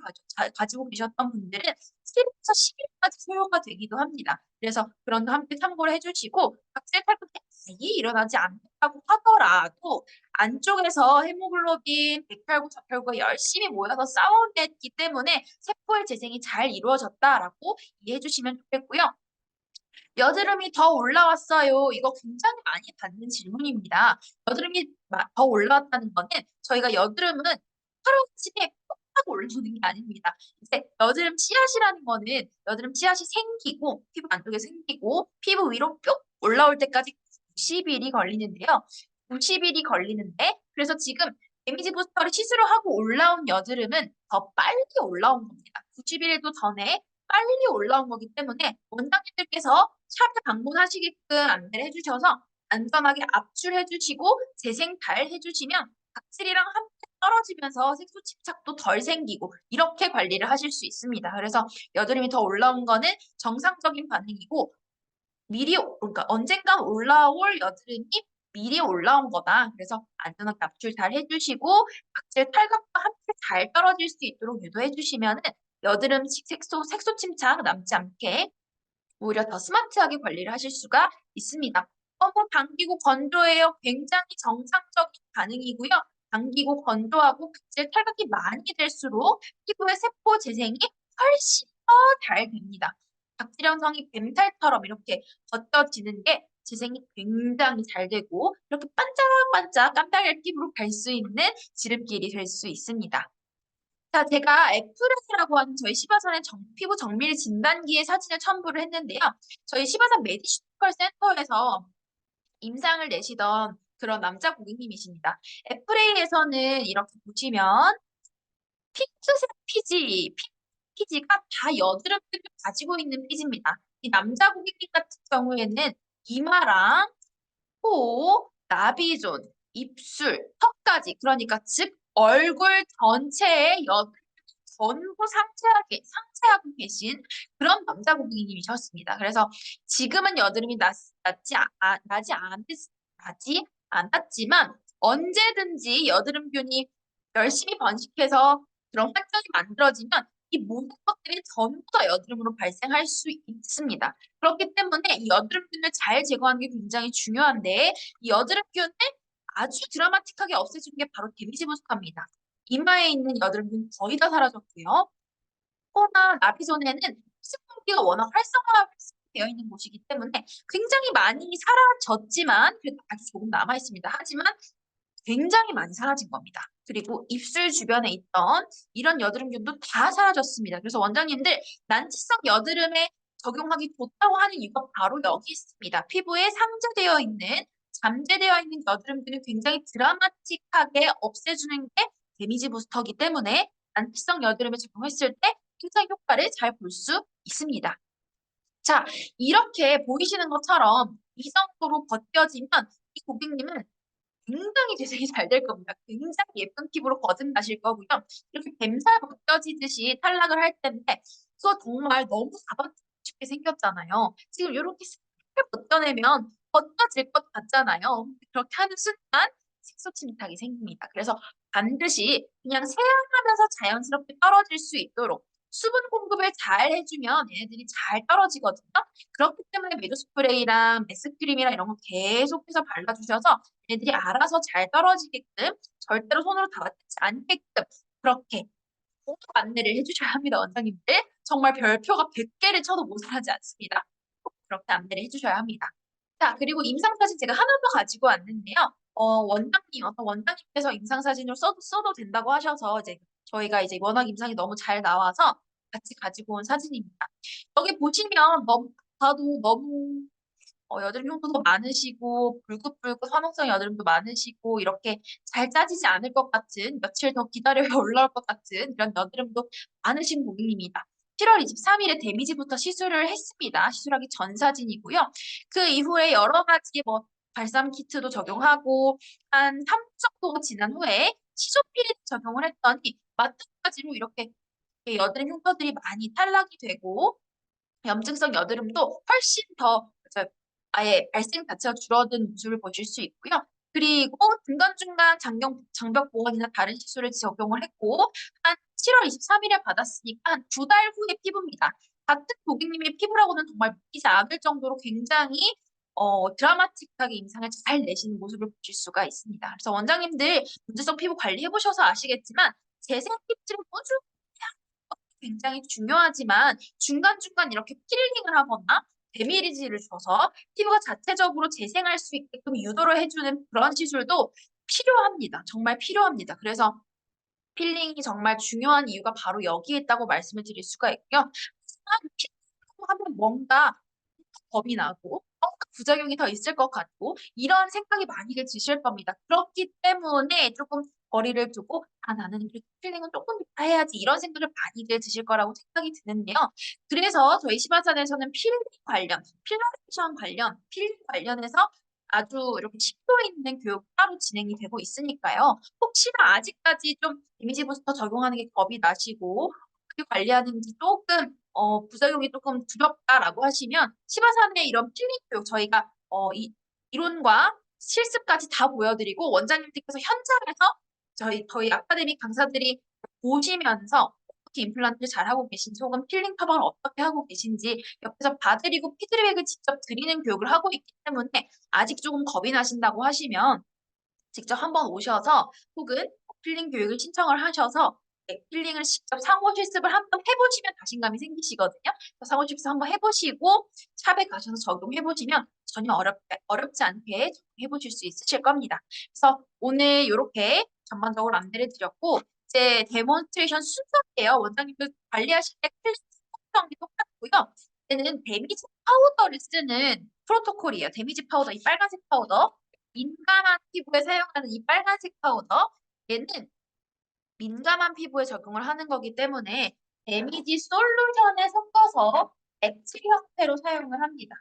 가지고 계셨던 분들은 7에서 10일까지 소요가 되기도 합니다. 그래서 그런 거 함께 참고를 해주시고 각질 탈각이 아예 일어나지 않는다고 하더라도 안쪽에서 헤모글로빈, 백혈구, 적혈구가 열심히 모여서 싸워냈기 때문에 세포의 재생이 잘 이루어졌다라고 이해해 주시면 좋겠고요. 여드름이 더 올라왔어요. 이거 굉장히 많이 받는 질문입니다. 여드름이 더 올라왔다는 거는 저희가 여드름은 하루아침에 ปุ๊ 하고 올라오는 게 아닙니다. 이제 여드름 씨앗이라는 거는 여드름 씨앗이 생기고 피부 안쪽에 생기고 피부 위로 뿅 올라올 때까지 90일이 걸리는데요. 90일이 걸리는데 그래서 지금 데미지 부스터를 시술을 하고 올라온 여드름은 더 빨리 올라온 겁니다. 90일도 전에 빨리 올라온 거기 때문에 원장님들께서 샵에 방문하시게끔 안내를 해주셔서 안전하게 압출해 주시고 재생 잘 해주시면 각질이랑 함께 떨어지면서 색소 침착도 덜 생기고 이렇게 관리를 하실 수 있습니다. 그래서 여드름이 더 올라온 거는 정상적인 반응이고 그러니까 언젠간 올라올 여드름이 미리 올라온 거다. 그래서 안전하게 압출 잘 해주시고 각질 탈각과 함께 잘 떨어질 수 있도록 유도해 주시면은 여드름 색소 침착 남지 않게 오히려 더 스마트하게 관리를 하실 수가 있습니다. 당기고 건조해요. 굉장히 정상적인 반응이고요. 당기고 건조하고 각질 탈각이 많이 될수록 피부의 세포 재생이 훨씬 더 잘 됩니다. 각질 형성이 뱀살처럼 이렇게 벗겨지는 게 재생이 굉장히 잘 되고 이렇게 반짝반짝 깜짝할 피부로 갈 수 있는 지름길이 될 수 있습니다. 자, 제가 애플에라고 하는 저희 시바산의 피부 정밀 진단기의 사진을 첨부를 했는데요. 저희 시바산 메디슈컬 센터에서 임상을 내시던 그런 남자 고객님이십니다. 애플에이에서는 이렇게 보시면 핑크색 피지가 다 여드름을 가지고 있는 피지입니다. 이 남자 고객님 같은 경우에는 이마랑 코, 나비존, 입술, 턱까지 그러니까 즉 얼굴 전체에 여드름 전부 상쇄하고 계신 그런 남자 고객님이셨습니다. 그래서 지금은 여드름이 나지 않았지만 언제든지 여드름균이 열심히 번식해서 그런 환경이 만들어지면 이 모든 것들이 전부 다 여드름으로 발생할 수 있습니다. 그렇기 때문에 이 여드름균을 잘 제거하는 게 굉장히 중요한데 이 여드름균을 아주 드라마틱하게 없애주는 게 바로 데미지 부스터입니다. 이마에 있는 여드름균 거의 다 사라졌고요. 코나 나비존에는 수분기가 워낙 활성화되어 있는 곳이기 때문에 굉장히 많이 사라졌지만 그래도 아주 조금 남아 있습니다. 하지만 굉장히 많이 사라진 겁니다. 그리고 입술 주변에 있던 이런 여드름균도 다 사라졌습니다. 그래서 원장님들 난치성 여드름에 적용하기 좋다고 하는 이유가 바로 여기 있습니다. 피부에 잠재되어 있는 여드름균을 굉장히 드라마틱하게 없애주는 게 데미지 부스터이기 때문에 난치성 여드름에 적용했을 때 굉장히 효과를 잘 볼 수 있습니다. 자, 이렇게 보이시는 것처럼 이 정도로 벗겨지면 이 고객님은 굉장히 재생이 잘 될 겁니다. 굉장히 예쁜 피부로 거듭나실 거고요. 이렇게 뱀살 벗겨지듯이 탈락을 할 텐데 그거 정말 너무 쉽게 생겼잖아요. 지금 이렇게 살짝 벗겨내면 벗겨질 것 같잖아요. 그렇게 하는 순간 색소 침착이 생깁니다. 그래서 반드시 그냥 세안하면서 자연스럽게 떨어질 수 있도록 수분 공급을 잘 해주면 얘네들이 잘 떨어지거든요. 그렇기 때문에 메드 스프레이랑 메스크림이랑 이런 거 계속해서 발라주셔서 얘네들이 알아서 잘 떨어지게끔 절대로 손으로 닿지 않게끔 그렇게 공급 안내를 해주셔야 합니다, 원장님들. 정말 별표가 100개를 쳐도 모자라지 않습니다. 꼭 그렇게 안내를 해주셔야 합니다. 자, 그리고 임상사진 제가 하나 더 가지고 왔는데요. 어떤 원장님께서 임상사진으로 써도 된다고 하셔서 저희가 이제 워낙 임상이 너무 잘 나와서 같이 가지고 온 사진입니다. 여기 보시면 봐도 너무 여드름 흉터도 많으시고 불긋불긋 화농성 여드름도 많으시고 이렇게 잘 짜지지 않을 것 같은 며칠 더 기다려야 올라올 것 같은 이런 여드름도 많으신 고객님입니다. 7월 23일에 데미지부터 시술을 했습니다. 시술하기 전 사진이고요. 그 이후에 여러 가지 발삼 키트도 적용하고 한 3주 정도가 지난 후에 시조필드 적용을 했더니 마찬가지로 이렇게 여드름 흉터들이 많이 탈락이 되고 염증성 여드름도 훨씬 더 아예 발생 자체가 줄어든 모습을 보실 수 있고요. 그리고 중간중간 장벽 보완이나 다른 시술을 적용을 했고 한 7월 23일에 받았으니까 한 2달 후의 피부입니다. 같은 고객님의 피부라고는 정말 믿기지 않을 정도로 굉장히 드라마틱하게 임상을 잘 내시는 모습을 보실 수가 있습니다. 그래서 원장님들 문제성 피부 관리 해보셔서 아시겠지만 재생 팁들을 꾸준히 굉장히 중요하지만 중간중간 이렇게 필링을 하거나 데미리지를 줘서 피부가 자체적으로 재생할 수 있게끔 유도를 해주는 그런 시술도 필요합니다. 정말 필요합니다. 그래서 필링이 정말 중요한 이유가 바로 여기에 있다고 말씀을 드릴 수가 있고요. 하지만 필링 하면 뭔가 겁이 나고 뭔가 부작용이 더 있을 것 같고 이런 생각이 많이들 드실 겁니다. 그렇기 때문에 조금 거리를 두고 나는 그래도 필링은 조금 이따 해야지 이런 생각을 많이들 드실 거라고 생각이 드는데요. 그래서 저희 시바산에서는 필링 관련해서 아주 이렇게 심도 있는 교육 따로 진행이 되고 있으니까요. 혹시나 아직까지 좀 이미지 부스터 적용하는 게 겁이 나시고 어떻게 관리하는지 조금 부작용이 조금 두렵다라고 하시면 시바산의 이런 필링 교육 저희가 이론과 실습까지 다 보여드리고 원장님들께서 현장에서 저희 아카데미 강사들이 보시면서 어떻게 임플란트를 잘하고 계신지 혹은 필링 커버를 어떻게 하고 계신지 옆에서 봐드리고 피드백을 직접 드리는 교육을 하고 있기 때문에 아직 조금 겁이 나신다고 하시면 직접 한번 오셔서 혹은 필링 교육을 신청을 하셔서 필링을 직접 상호 실습을 한번 해보시면 자신감이 생기시거든요. 그래서 상호 실습 한번 해보시고 샵에 가셔서 적용해보시면 전혀 어렵지 않게 적용해보실 수 있으실 겁니다. 그래서 오늘 이렇게 전반적으로 안내를 드렸고 이제 데몬스트레이션 순서예요. 원장님들 관리하실 때 필링 순서이 똑같고요. 얘는 데미지 파우더를 쓰는 프로토콜이에요. 데미지 파우더, 이 빨간색 파우더. 민감한 피부에 사용하는 이 빨간색 파우더, 얘는 민감한 피부에 적용을 하는 거기 때문에 데미지 솔루션에 섞어서 액체 형태로 사용을 합니다.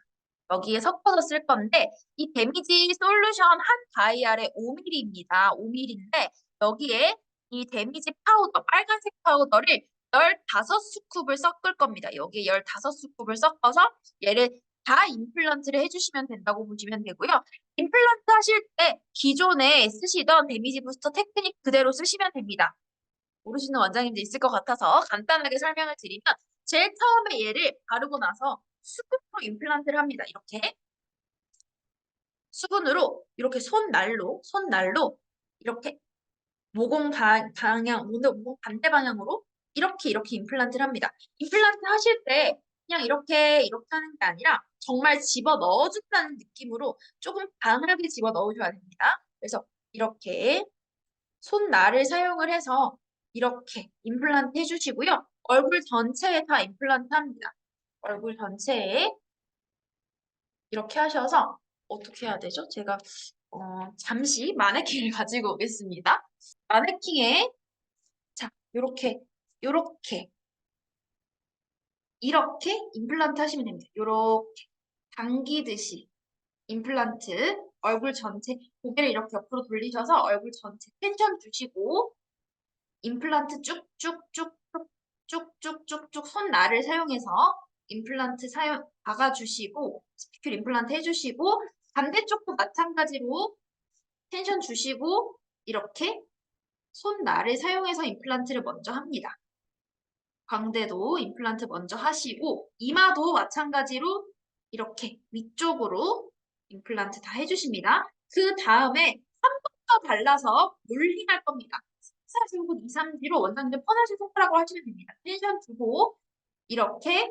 여기에 섞어서 쓸 건데 이 데미지 솔루션 한 바이알에 5ml입니다. 5ml인데 여기에 이 데미지 파우더, 빨간색 파우더를 15스쿱을 섞을 겁니다. 여기에 15스쿱을 섞어서 얘를 다 임플란트를 해주시면 된다고 보시면 되고요. 임플란트 하실 때 기존에 쓰시던 데미지 부스터 테크닉 그대로 쓰시면 됩니다. 모르시는 원장님도 있을 것 같아서 간단하게 설명을 드리면 제일 처음에 얘를 바르고 나서 수분으로 임플란트를 합니다. 이렇게 수분으로 이렇게 손날로 이렇게 모공 반대 방향으로 이렇게 임플란트를 합니다. 임플란트 하실 때 그냥 이렇게 하는 게 아니라 정말 집어 넣어준다는 느낌으로 조금 강하게 집어 넣어줘야 됩니다. 그래서 이렇게 손날을 사용을 해서 이렇게 임플란트 해주시고요. 얼굴 전체에 다 임플란트 합니다. 얼굴 전체에 이렇게 하셔서 어떻게 해야 되죠? 제가 잠시 마네킹을 가지고 오겠습니다. 마네킹에 자, 요렇게 이렇게 임플란트 하시면 됩니다. 요렇게 당기듯이 임플란트 얼굴 전체 고개를 이렇게 옆으로 돌리셔서 얼굴 전체 텐션 주시고 임플란트 쭉쭉쭉쭉쭉쭉쭉 손날을 사용해서 임플란트 박아주시고 스피큘 임플란트 해주시고 반대쪽도 마찬가지로 텐션 주시고 이렇게 손날을 사용해서 임플란트를 먼저 합니다. 광대도 임플란트 먼저 하시고 이마도 마찬가지로 이렇게 위쪽으로 임플란트 다 해주십니다. 그 다음에 3번 더 발라서 롤링할 겁니다. 4, 2, 3D로 원장님 퍼내신 손가락으로 하시면 됩니다. 텐션 주고 이렇게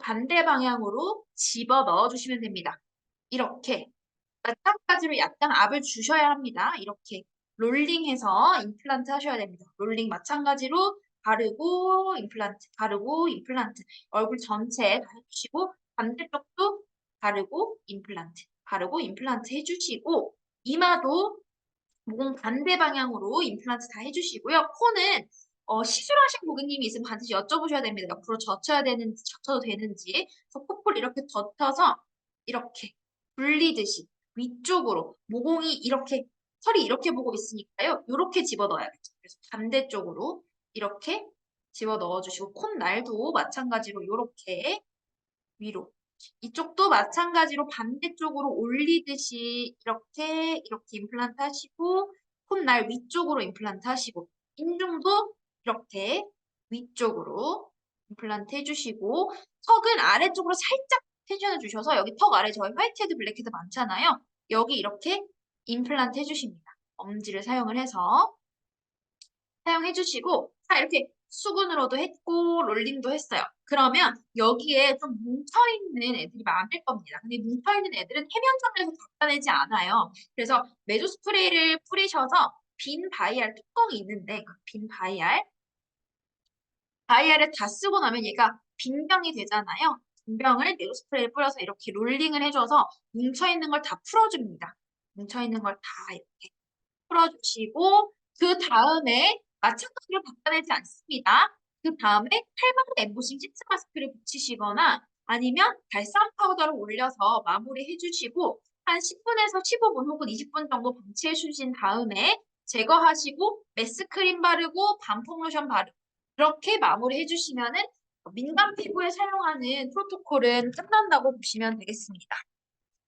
반대 방향으로 집어 넣어주시면 됩니다. 이렇게 마찬가지로 약간 압을 주셔야 합니다. 이렇게 롤링해서 임플란트 하셔야 됩니다. 롤링 마찬가지로 바르고 임플란트 얼굴 전체 다 해주시고 반대쪽도 바르고 임플란트 해주시고 이마도 모공 반대 방향으로 임플란트 다 해주시고요. 코는 시술하신 고객님이 있으면 반드시 여쭤보셔야 됩니다. 옆으로 젖혀도 되는지. 그래서 코를 이렇게 젖혀서 이렇게 위쪽으로 모공이 이렇게 털이 이렇게 보고 있으니까요. 이렇게 집어넣어야겠죠. 그래서 반대쪽으로 이렇게 집어넣어 주시고 콧날도 마찬가지로 이렇게 위로 이쪽도 마찬가지로 반대쪽으로 올리듯이 이렇게 임플란트 하시고 콧날 위쪽으로 임플란트 하시고 인중도 이렇게 위쪽으로 임플란트 해주시고 턱은 아래쪽으로 살짝 텐션해 주셔서 여기 턱 아래 저희 화이트헤드 블랙헤드 많잖아요. 여기 이렇게 임플란트 해주십니다. 엄지를 사용을 해서 사용해 주시고 자 이렇게 수분으로도 했고 롤링도 했어요. 그러면 여기에 좀 뭉쳐있는 애들이 많을 겁니다. 근데 뭉쳐있는 애들은 해면장에서 닦아내지 않아요. 그래서 메조 스프레이를 뿌리셔서 빈 바이알 뚜껑이 있는데 그 빈 바이알을 다 쓰고 나면 얘가 빈병이 되잖아요. 빈병을 메조 스프레이를 뿌려서 이렇게 롤링을 해줘서 뭉쳐있는 걸 다 풀어줍니다. 뭉쳐있는 걸 다 이렇게 풀어주시고 그 다음에 마찬가지로 닦아내지 않습니다. 그 다음에 칼마루 엠보싱 시트 마스크를 붙이시거나 아니면 발산 파우더를 올려서 마무리 해주시고 한 10분에서 15분 혹은 20분 정도 방치해 주신 다음에 제거하시고 메스크림 바르고 반품 로션 바르고 그렇게 마무리 해주시면은 민감 피부에 사용하는 프로토콜은 끝난다고 보시면 되겠습니다.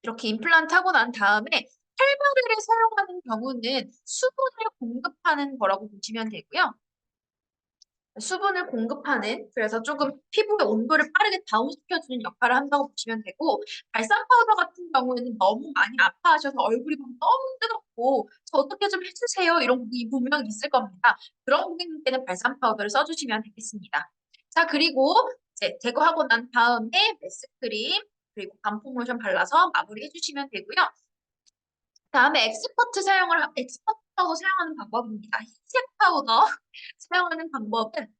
이렇게 임플란트 하고 난 다음에 칼바르를 사용하는 경우는 수분을 공급하는 거라고 보시면 되고요. 수분을 공급하는 그래서 조금 피부의 온도를 빠르게 다운시켜주는 역할을 한다고 보시면 되고 발산 파우더 같은 경우에는 너무 많이 아파하셔서 얼굴이 막 너무 뜨겁고 저 어떻게 좀 해주세요 이런 고객이 분명 있을 겁니다. 그런 고객님께는 발산 파우더를 써주시면 되겠습니다. 자 그리고 이제 제거하고 난 다음에 메스크림 그리고 반품 로션 발라서 마무리 해주시면 되고요. 다음에 엑스퍼트 파우더 사용하는 방법입니다. 흰색 파우더 사용하는 방법은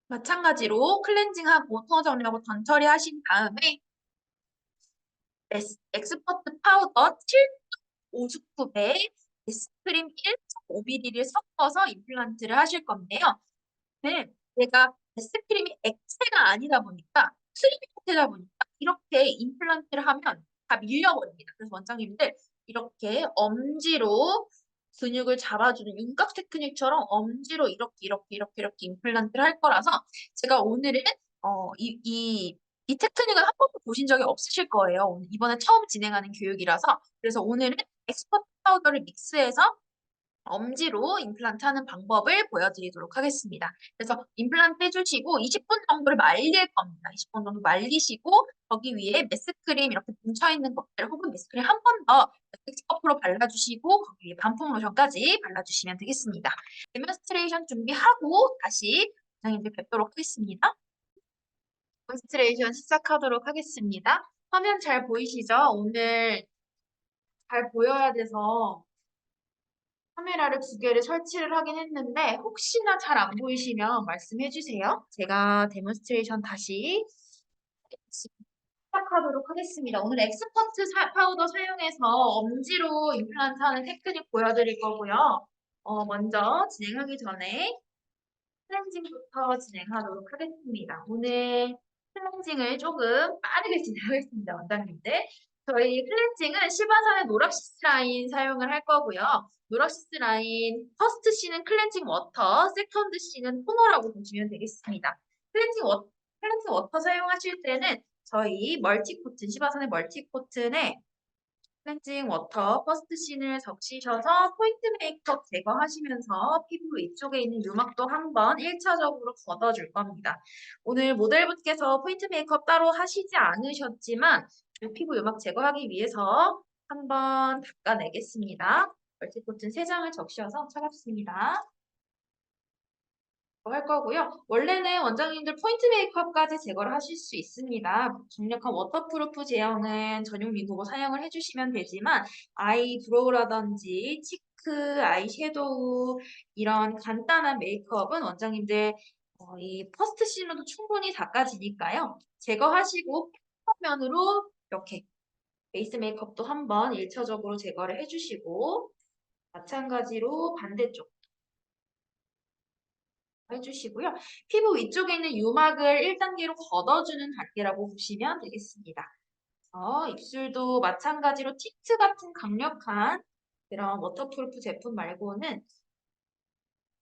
마찬가지로 클렌징하고 토너 정리하고 전 처리하신 다음에 엑스퍼트 파우더 7.5스쿱에 에스크림 1.5ml를 섞어서 임플란트를 하실 건데요. 네, 얘가 에스크림이 액체가 아니다 보니까 크림이 되다 보니까 이렇게 임플란트를 하면 다 밀려버립니다. 그래서 원장님들 이렇게 엄지로 근육을 잡아주는 윤곽 테크닉처럼 엄지로 이렇게 임플란트를 할 거라서 제가 오늘은 이 테크닉을 한 번도 보신 적이 없으실 거예요. 이번에 처음 진행하는 교육이라서 그래서 오늘은 엑스퍼트 파우더를 믹스해서 엄지로 임플란트 하는 방법을 보여드리도록 하겠습니다. 그래서 임플란트 해주시고 20분 정도를 말릴 겁니다. 20분 정도 말리시고 거기 위에 메스크림 이렇게 뭉쳐있는 것들 혹은 메스크림 한 번 더 스커프로 발라주시고 거기 위에 반품 로션까지 발라주시면 되겠습니다. 데몬스트레이션 준비하고 다시 원장님들 뵙도록 하겠습니다. 데몬스트레이션 시작하도록 하겠습니다. 화면 잘 보이시죠? 오늘 잘 보여야 돼서 카메라를 두 개를 설치를 하긴 했는데 혹시나 잘 안 보이시면 말씀해 주세요. 제가 데몬스트레이션 다시 시작하도록 하겠습니다. 오늘 엑스퍼트 파우더 사용해서 엄지로 임플란트 하는 테크닉 보여드릴 거고요. 먼저 진행하기 전에 클렌징부터 진행하도록 하겠습니다. 오늘 클렌징을 조금 빠르게 진행하겠습니다, 원장님들. 저희 클렌징은 시바산의 노락시스 라인 사용을 할 거고요. 노락시스 라인 퍼스트 C는 클렌징 워터, 세컨드 C는 토너라고 보시면 되겠습니다. 클렌징 워터 사용하실 때는 저희 멀티코튼, 시바산의 멀티코튼에 클렌징 워터 퍼스트 씬을 적시셔서 포인트 메이크업 제거하시면서 피부 위쪽에 있는 유막도 한번 1차적으로 걷어줄 겁니다. 오늘 모델분께서 포인트 메이크업 따로 하시지 않으셨지만 피부 유막 제거하기 위해서 한번 닦아내겠습니다. 멀티코튼 3장을 적셔서 차갑습니다. 할 거고요. 원래는 원장님들 포인트 메이크업까지 제거를 하실 수 있습니다. 강력한 워터프루프 제형은 전용 미국어 사용을 해주시면 되지만 아이 브로우라든지 치크, 아이 섀도우 이런 간단한 메이크업은 원장님들 이 퍼스트 씬으로도 충분히 닦아지니까요. 제거하시고 표면으로 이렇게 베이스 메이크업도 한번 1차적으로 제거를 해주시고 마찬가지로 반대쪽 해주시고요. 피부 위쪽에 있는 유막을 1단계로 걷어주는 단계라고 보시면 되겠습니다. 입술도 마찬가지로 틴트 같은 강력한 그런 워터프루프 제품 말고는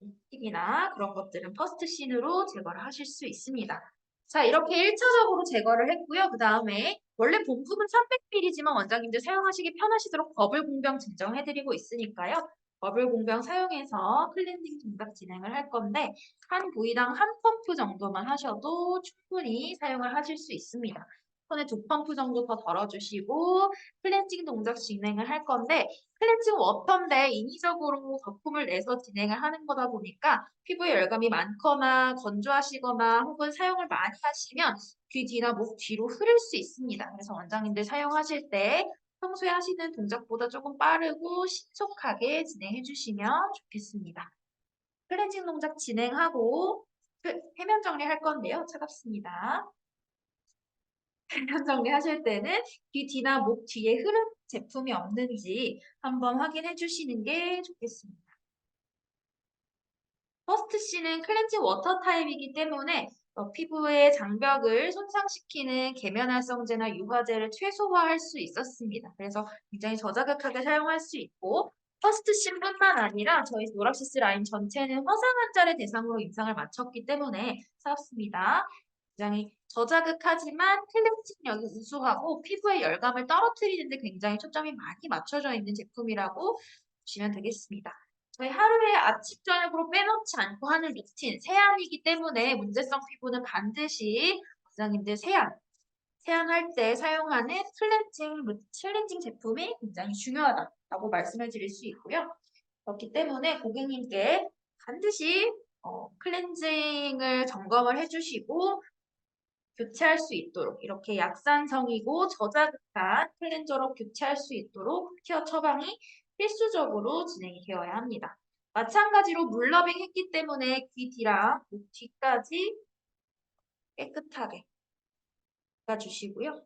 립스틱이나 그런 것들은 퍼스트 씬으로 제거를 하실 수 있습니다. 자, 이렇게 1차적으로 제거를 했고요. 그 다음에 원래 본품은 300ml지만 원장님들 사용하시기 편하시도록 버블 공병 증정해드리고 있으니까요. 버블 공병 사용해서 클렌징 동작 진행을 할 건데 한 부위당 한 펌프 정도만 하셔도 충분히 사용을 하실 수 있습니다. 손에 2펌프 정도 더 덜어주시고 클렌징 동작 진행을 할 건데 클렌징 워터인데 인위적으로 거품을 내서 진행을 하는 거다 보니까 피부에 열감이 많거나 건조하시거나 혹은 사용을 많이 하시면 귀 뒤나 목 뒤로 흐를 수 있습니다. 그래서 원장님들 사용하실 때 평소에 하시는 동작보다 조금 빠르고 신속하게 진행해 주시면 좋겠습니다. 클렌징 동작 진행하고 해면 정리할 건데요. 차갑습니다. 해면 정리하실 때는 귀 뒤나 목 뒤에 흐르는 제품이 없는지 한번 확인해 주시는 게 좋겠습니다. 퍼스트 C는 클렌징 워터 타입이기 때문에 피부의 장벽을 손상시키는 계면활성제나 유화제를 최소화할 수 있었습니다. 그래서 굉장히 저자극하게 사용할 수 있고 퍼스트 C뿐만 아니라 저희 노락시스 라인 전체는 화상환자를 대상으로 임상을 마쳤기 때문에 차갑습니다. 굉장히 저자극하지만 클렌징력이 우수하고 피부의 열감을 떨어뜨리는 데 굉장히 초점이 많이 맞춰져 있는 제품이라고 보시면 되겠습니다. 저희 하루에 아침, 저녁으로 빼놓지 않고 하는 루틴, 세안이기 때문에 문제성 피부는 반드시 원장님들 세안할 때 사용하는 클렌징 제품이 굉장히 중요하다고 말씀을 드릴 수 있고요. 그렇기 때문에 고객님께 반드시 클렌징을 점검을 해주시고 교체할 수 있도록 이렇게 약산성이고 저자극한 클렌저로 교체할 수 있도록 케어 처방이 필수적으로 진행이 되어야 합니다. 마찬가지로 물러빙 했기 때문에 귀 뒤랑 목 뒤까지 깨끗하게 닦아주시고요.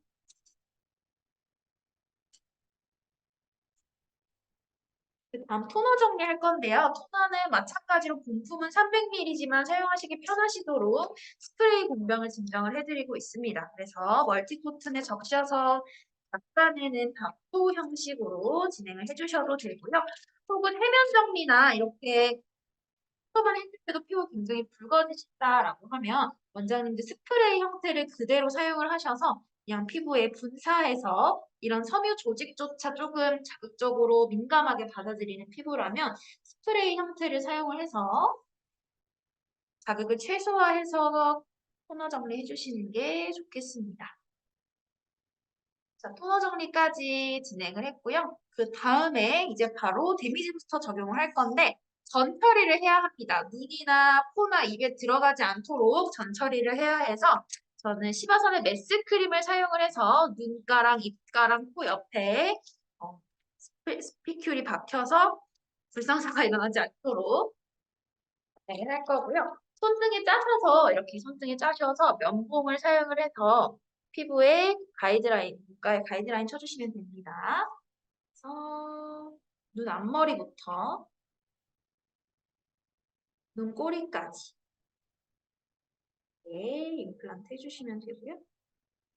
다음 토너 정리할 건데요. 토너는 마찬가지로 본품은 300ml지만 사용하시기 편하시도록 스프레이 공병을 증정을 해드리고 있습니다. 그래서 멀티코튼에 적셔서 약간에는 답도 형식으로 진행을 해주셔도 되고요. 혹은 해면 정리나 이렇게 초반에 했을 때도 피부 굉장히 붉어지신다라고 하면 원장님들 스프레이 형태를 그대로 사용을 하셔서 그냥 피부에 분사해서 이런 섬유 조직조차 조금 자극적으로 민감하게 받아들이는 피부라면 스프레이 형태를 사용을 해서 자극을 최소화해서 토너 정리해 주시는 게 좋겠습니다. 자, 토너 정리까지 진행을 했고요. 그 다음에 이제 바로 데미지 부스터 적용을 할 건데 전 처리를 해야 합니다. 눈이나 코나 입에 들어가지 않도록 전 처리를 해야 해서 저는 시바선의 메스 크림을 사용을 해서 눈가랑 입가랑 코 옆에 스피큘이 박혀서 불상사가 일어나지 않도록 진행을 할 거고요. 손등에 짜셔서 이렇게 손등에 짜셔서 면봉을 사용을 해서 피부에 가이드라인, 눈가에 가이드라인 쳐주시면 됩니다. 그래서 눈 앞머리부터 눈꼬리까지 임플란트 해주시면 되고요.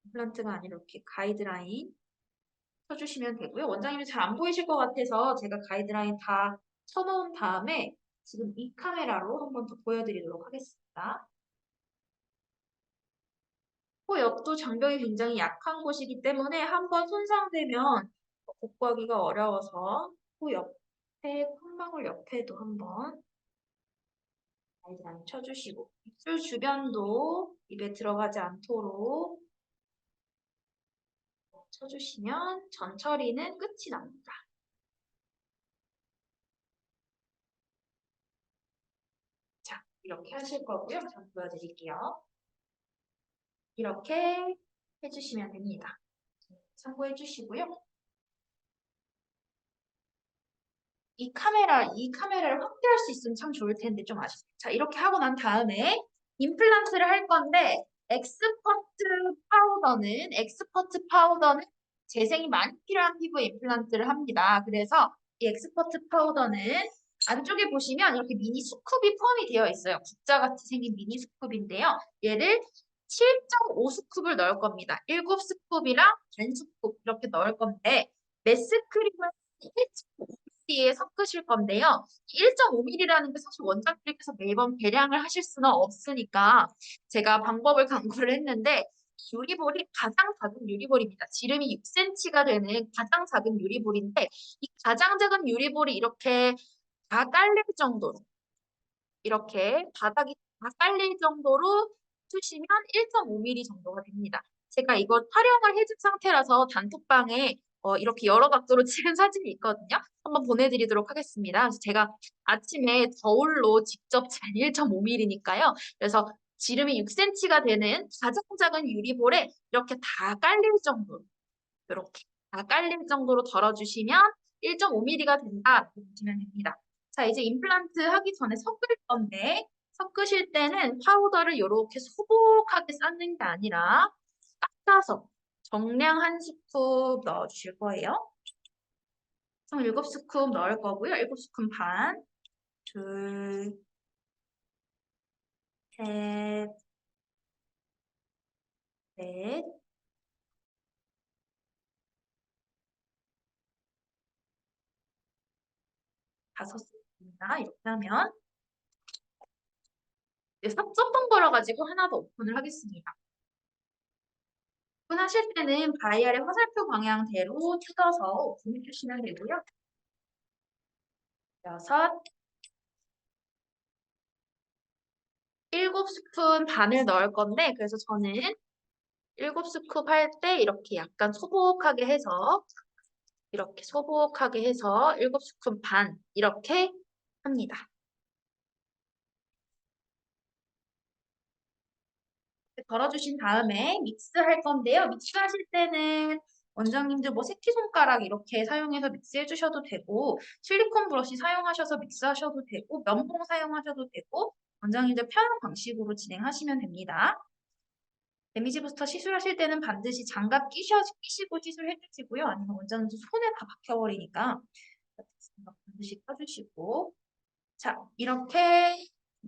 임플란트가 아니라 이렇게 가이드라인 쳐주시면 되고요. 원장님이 잘 안 보이실 것 같아서 제가 가이드라인 다 쳐놓은 다음에 지금 이 카메라로 한 번 더 보여드리도록 하겠습니다. 코 옆도 장벽이 굉장히 약한 곳이기 때문에 한번 손상되면 복구하기가 어려워서 코 옆에, 콧망울 옆에도 한번 가이드라인 쳐주시고 입술 주변도 입에 들어가지 않도록 쳐주시면 전 처리는 끝이 납니다. 자, 이렇게 하실 거고요. 전 보여드릴게요. 이렇게 해주시면 됩니다. 참고해 주시고요. 이 카메라를 확대할 수 있으면 참 좋을 텐데 좀 아쉽습니다. 자, 이렇게 하고 난 다음에 임플란트를 할 건데 엑스퍼트 파우더는 재생이 많이 필요한 피부에 임플란트를 합니다. 그래서 이 엑스퍼트 파우더는 안쪽에 보시면 이렇게 미니 스쿱이 포함이 되어 있어요. 국자같이 생긴 미니 스쿱인데요. 얘를 7.5스쿱을 넣을 겁니다. 7스쿱이랑 반 스쿱 이렇게 넣을 건데 메스크림은 1.5mm에 섞으실 건데요. 1.5mm라는 게 사실 원장님께서 매번 계량을 하실 수는 없으니까 제가 방법을 강구를 했는데 유리볼이 가장 작은 유리볼입니다. 지름이 6cm가 되는 가장 작은 유리볼인데 이 가장 작은 유리볼이 이렇게 다 깔릴 정도로 이렇게 바닥이 다 깔릴 정도로 두시면 1.5mm 정도가 됩니다. 제가 이걸 촬영을 해준 상태라서 단톡방에 이렇게 여러 각도로 찍은 사진이 있거든요. 한번 보내드리도록 하겠습니다. 그래서 제가 아침에 저울로 직접 잰 1.5mm니까요. 그래서 지름이 6cm가 되는 가장 작은 유리볼에 이렇게 다 깔릴 정도로 이렇게 다 깔릴 정도로 덜어주시면 1.5mm가 된다 보시면 됩니다. 자, 이제 임플란트 하기 전에 섞을 건데 섞으실 때는 파우더를 이렇게 소복하게 쌓는 게 아니라 깎아서 정량 한 스쿱 넣어주실 거예요. 총 7스쿱 넣을 거고요. 7스쿱 반, 둘, 셋, 넷, 다섯 스쿱입니다. 이렇게 하면 섞었던 거라 가지고 하나 더 오픈을 하겠습니다. 오픈하실 때는 바이알의 화살표 방향대로 뜯어서 오픈해 주시면 되고요. 6, 7스푼 반을 넣을 건데 그래서 저는 7스쿱 할 때 이렇게 약간 소복하게 해서 이렇게 소복하게 해서 7스푼 반 이렇게 합니다. 덜어주신 다음에 믹스할 건데요. 믹스하실 때는 원장님들 뭐 새끼손가락 이렇게 사용해서 믹스해 주셔도 되고 실리콘 브러쉬 사용하셔서 믹스하셔도 되고 면봉 사용하셔도 되고 원장님들 편한 방식으로 진행하시면 됩니다. 데미지 부스터 시술하실 때는 반드시 장갑 끼시고 시술해 주시고요. 아니면 원장님들 손에 다 박혀버리니까 반드시 껴주시고 자, 이렇게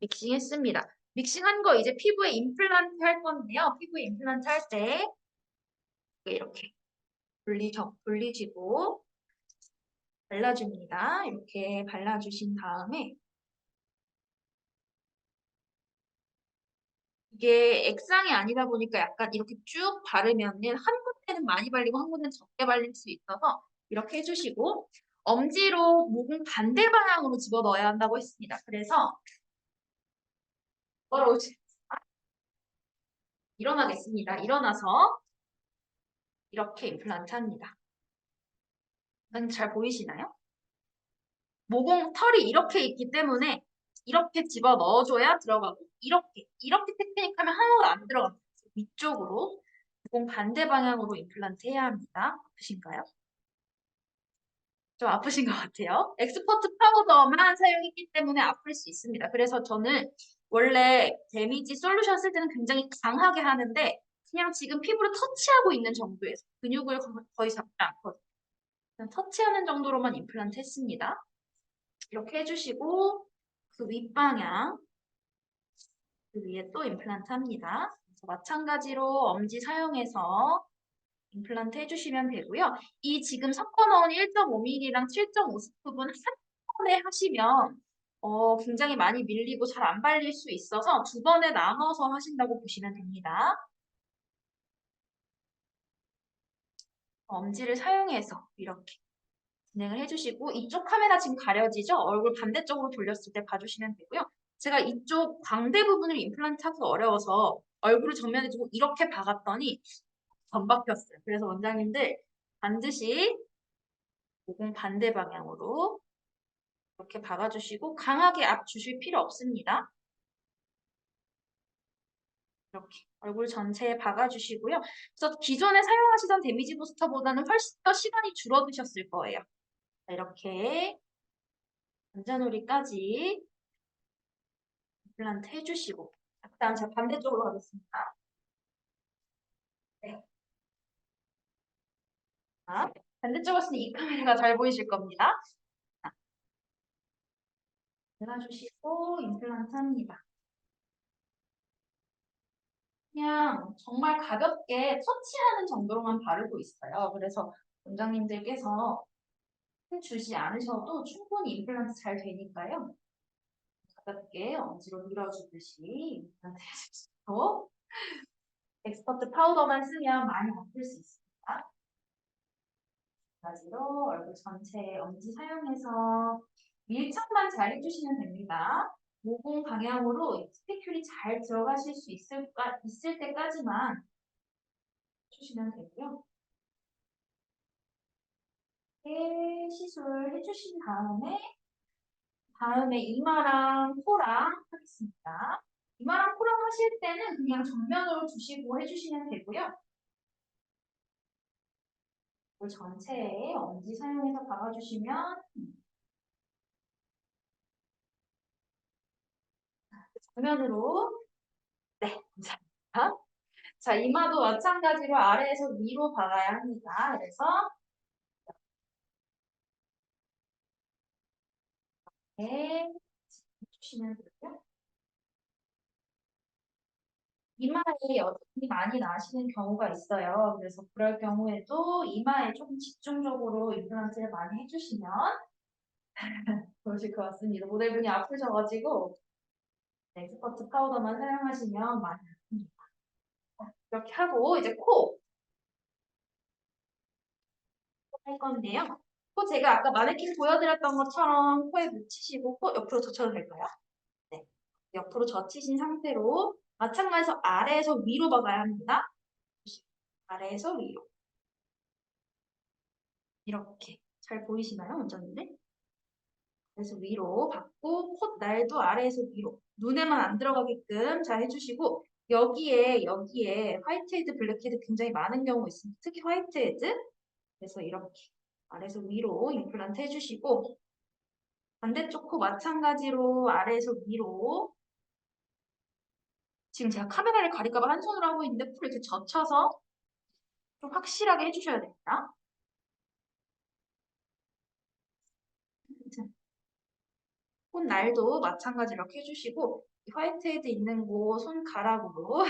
믹싱했습니다. 믹싱한 거 이제 피부에 임플란트 할 건데요. 피부에 임플란트 할 때 이렇게 돌리시고 발라줍니다. 이렇게 발라주신 다음에 이게 액상이 아니다 보니까 약간 이렇게 쭉 바르면은 한 군데는 많이 발리고 한 군데는 적게 발릴 수 있어서 이렇게 해주시고 엄지로 목은 반대 방향으로 집어 넣어야 한다고 했습니다. 그래서 일어나겠습니다. 일어나서 이렇게 임플란트 합니다. 잘 보이시나요? 모공 털이 이렇게 있기 때문에 이렇게 집어 넣어줘야 들어가고 이렇게 테크닉하면 하나도 안 들어갑니다. 위쪽으로 모공 반대 방향으로 임플란트 해야 합니다. 아프신가요? 좀 아프신 것 같아요. 엑스퍼트 파우더만 사용했기 때문에 아플 수 있습니다. 그래서 저는 원래 데미지 솔루션 쓸 때는 굉장히 강하게 하는데 그냥 지금 피부를 터치하고 있는 정도에서 근육을 거의 잡지 않거든요. 그냥 터치하는 정도로만 임플란트 했습니다. 이렇게 해주시고 그 윗방향 그 위에 또 임플란트 합니다. 그래서 마찬가지로 엄지 사용해서 임플란트 해주시면 되고요. 이 지금 섞어놓은 1.5mm랑 7.5스쿱은 한 번에 하시면 굉장히 많이 밀리고 잘 안 발릴 수 있어서 두 번에 나눠서 하신다고 보시면 됩니다. 엄지를 사용해서 이렇게 진행을 해주시고 이쪽 카메라 지금 가려지죠? 얼굴 반대쪽으로 돌렸을 때 봐주시면 되고요. 제가 이쪽 광대 부분을 임플란트 하기 어려워서 얼굴을 정면에 두고 이렇게 박았더니 안 박혔어요. 그래서 원장님들 반드시 모공 반대 방향으로 이렇게 박아주시고 강하게 압 주실 필요 없습니다. 이렇게 얼굴 전체에 박아주시고요. 그래서 기존에 사용하시던 데미지 부스터보다는 훨씬 더 시간이 줄어드셨을 거예요. 이렇게 관자놀이까지 임플란트 해주시고 다음 제가 반대쪽으로 가겠습니다. 네. 자, 반대쪽으로 쓰니 이 카메라가 잘 보이실 겁니다. 발라주시고 임플란트 합니다. 그냥 정말 가볍게 터치하는 정도로만 바르고 있어요. 그래서 원장님들께서 힘 주지 않으셔도 충분히 임플란트 잘 되니까요. 가볍게 엄지로 밀어주듯이 임플란트 해주시고 엑스퍼트 파우더만 쓰면 많이 아플 수 있습니다. 마지막으로 얼굴 전체에 엄지 사용해서 밀착만 잘 해주시면 됩니다. 모공 방향으로 스피큘이 잘 들어가실 수 있을 때까지만 해주시면 되고요. 이렇게 시술 해주신 다음에 이마랑 코랑 하겠습니다. 이마랑 코랑 하실 때는 그냥 정면으로 두시고 해주시면 되고요. 얼굴 전체에 엄지 사용해서 박아주시면 정면으로 네, 감사합니다. 자, 이마도 마찬가지로 아래에서 위로 박아야 합니다. 그래서 이렇게 해주시면 되고요. 이마에 여드름이 많이 나시는 경우가 있어요. 그래서 그럴 경우에도 이마에 조금 집중적으로 임플란트를 많이 해주시면 좋으실 것 같습니다. 모델분이 아프셔가지고 엑스퍼트 파우더만 사용하시면 많이 아픕니다. 이렇게 하고 이제 코 할 건데요. 코 제가 아까 마네킹 보여드렸던 것처럼 코에 묻히시고 코 옆으로 젖혀도 될까요? 네. 옆으로 젖히신 상태로 마찬가지로 아래에서 위로 박아야 합니다. 아래에서 위로. 이렇게. 잘 보이시나요, 원장님들? 그래서 위로 받고 콧날도 아래에서 위로. 눈에만 안 들어가게끔 잘 해주시고 여기에 화이트헤드, 블랙헤드 굉장히 많은 경우 있습니다. 특히 화이트헤드. 그래서 이렇게 아래에서 위로 임플란트 해주시고 반대쪽 코 마찬가지로 아래에서 위로 지금 제가 카메라를 가릴까봐 한 손으로 하고 있는데 코를 이렇게 젖혀서 좀 확실하게 해주셔야 됩니다. 콧날도 마찬가지로 이렇게 해주시고 화이트헤드 있는 곳 손가락으로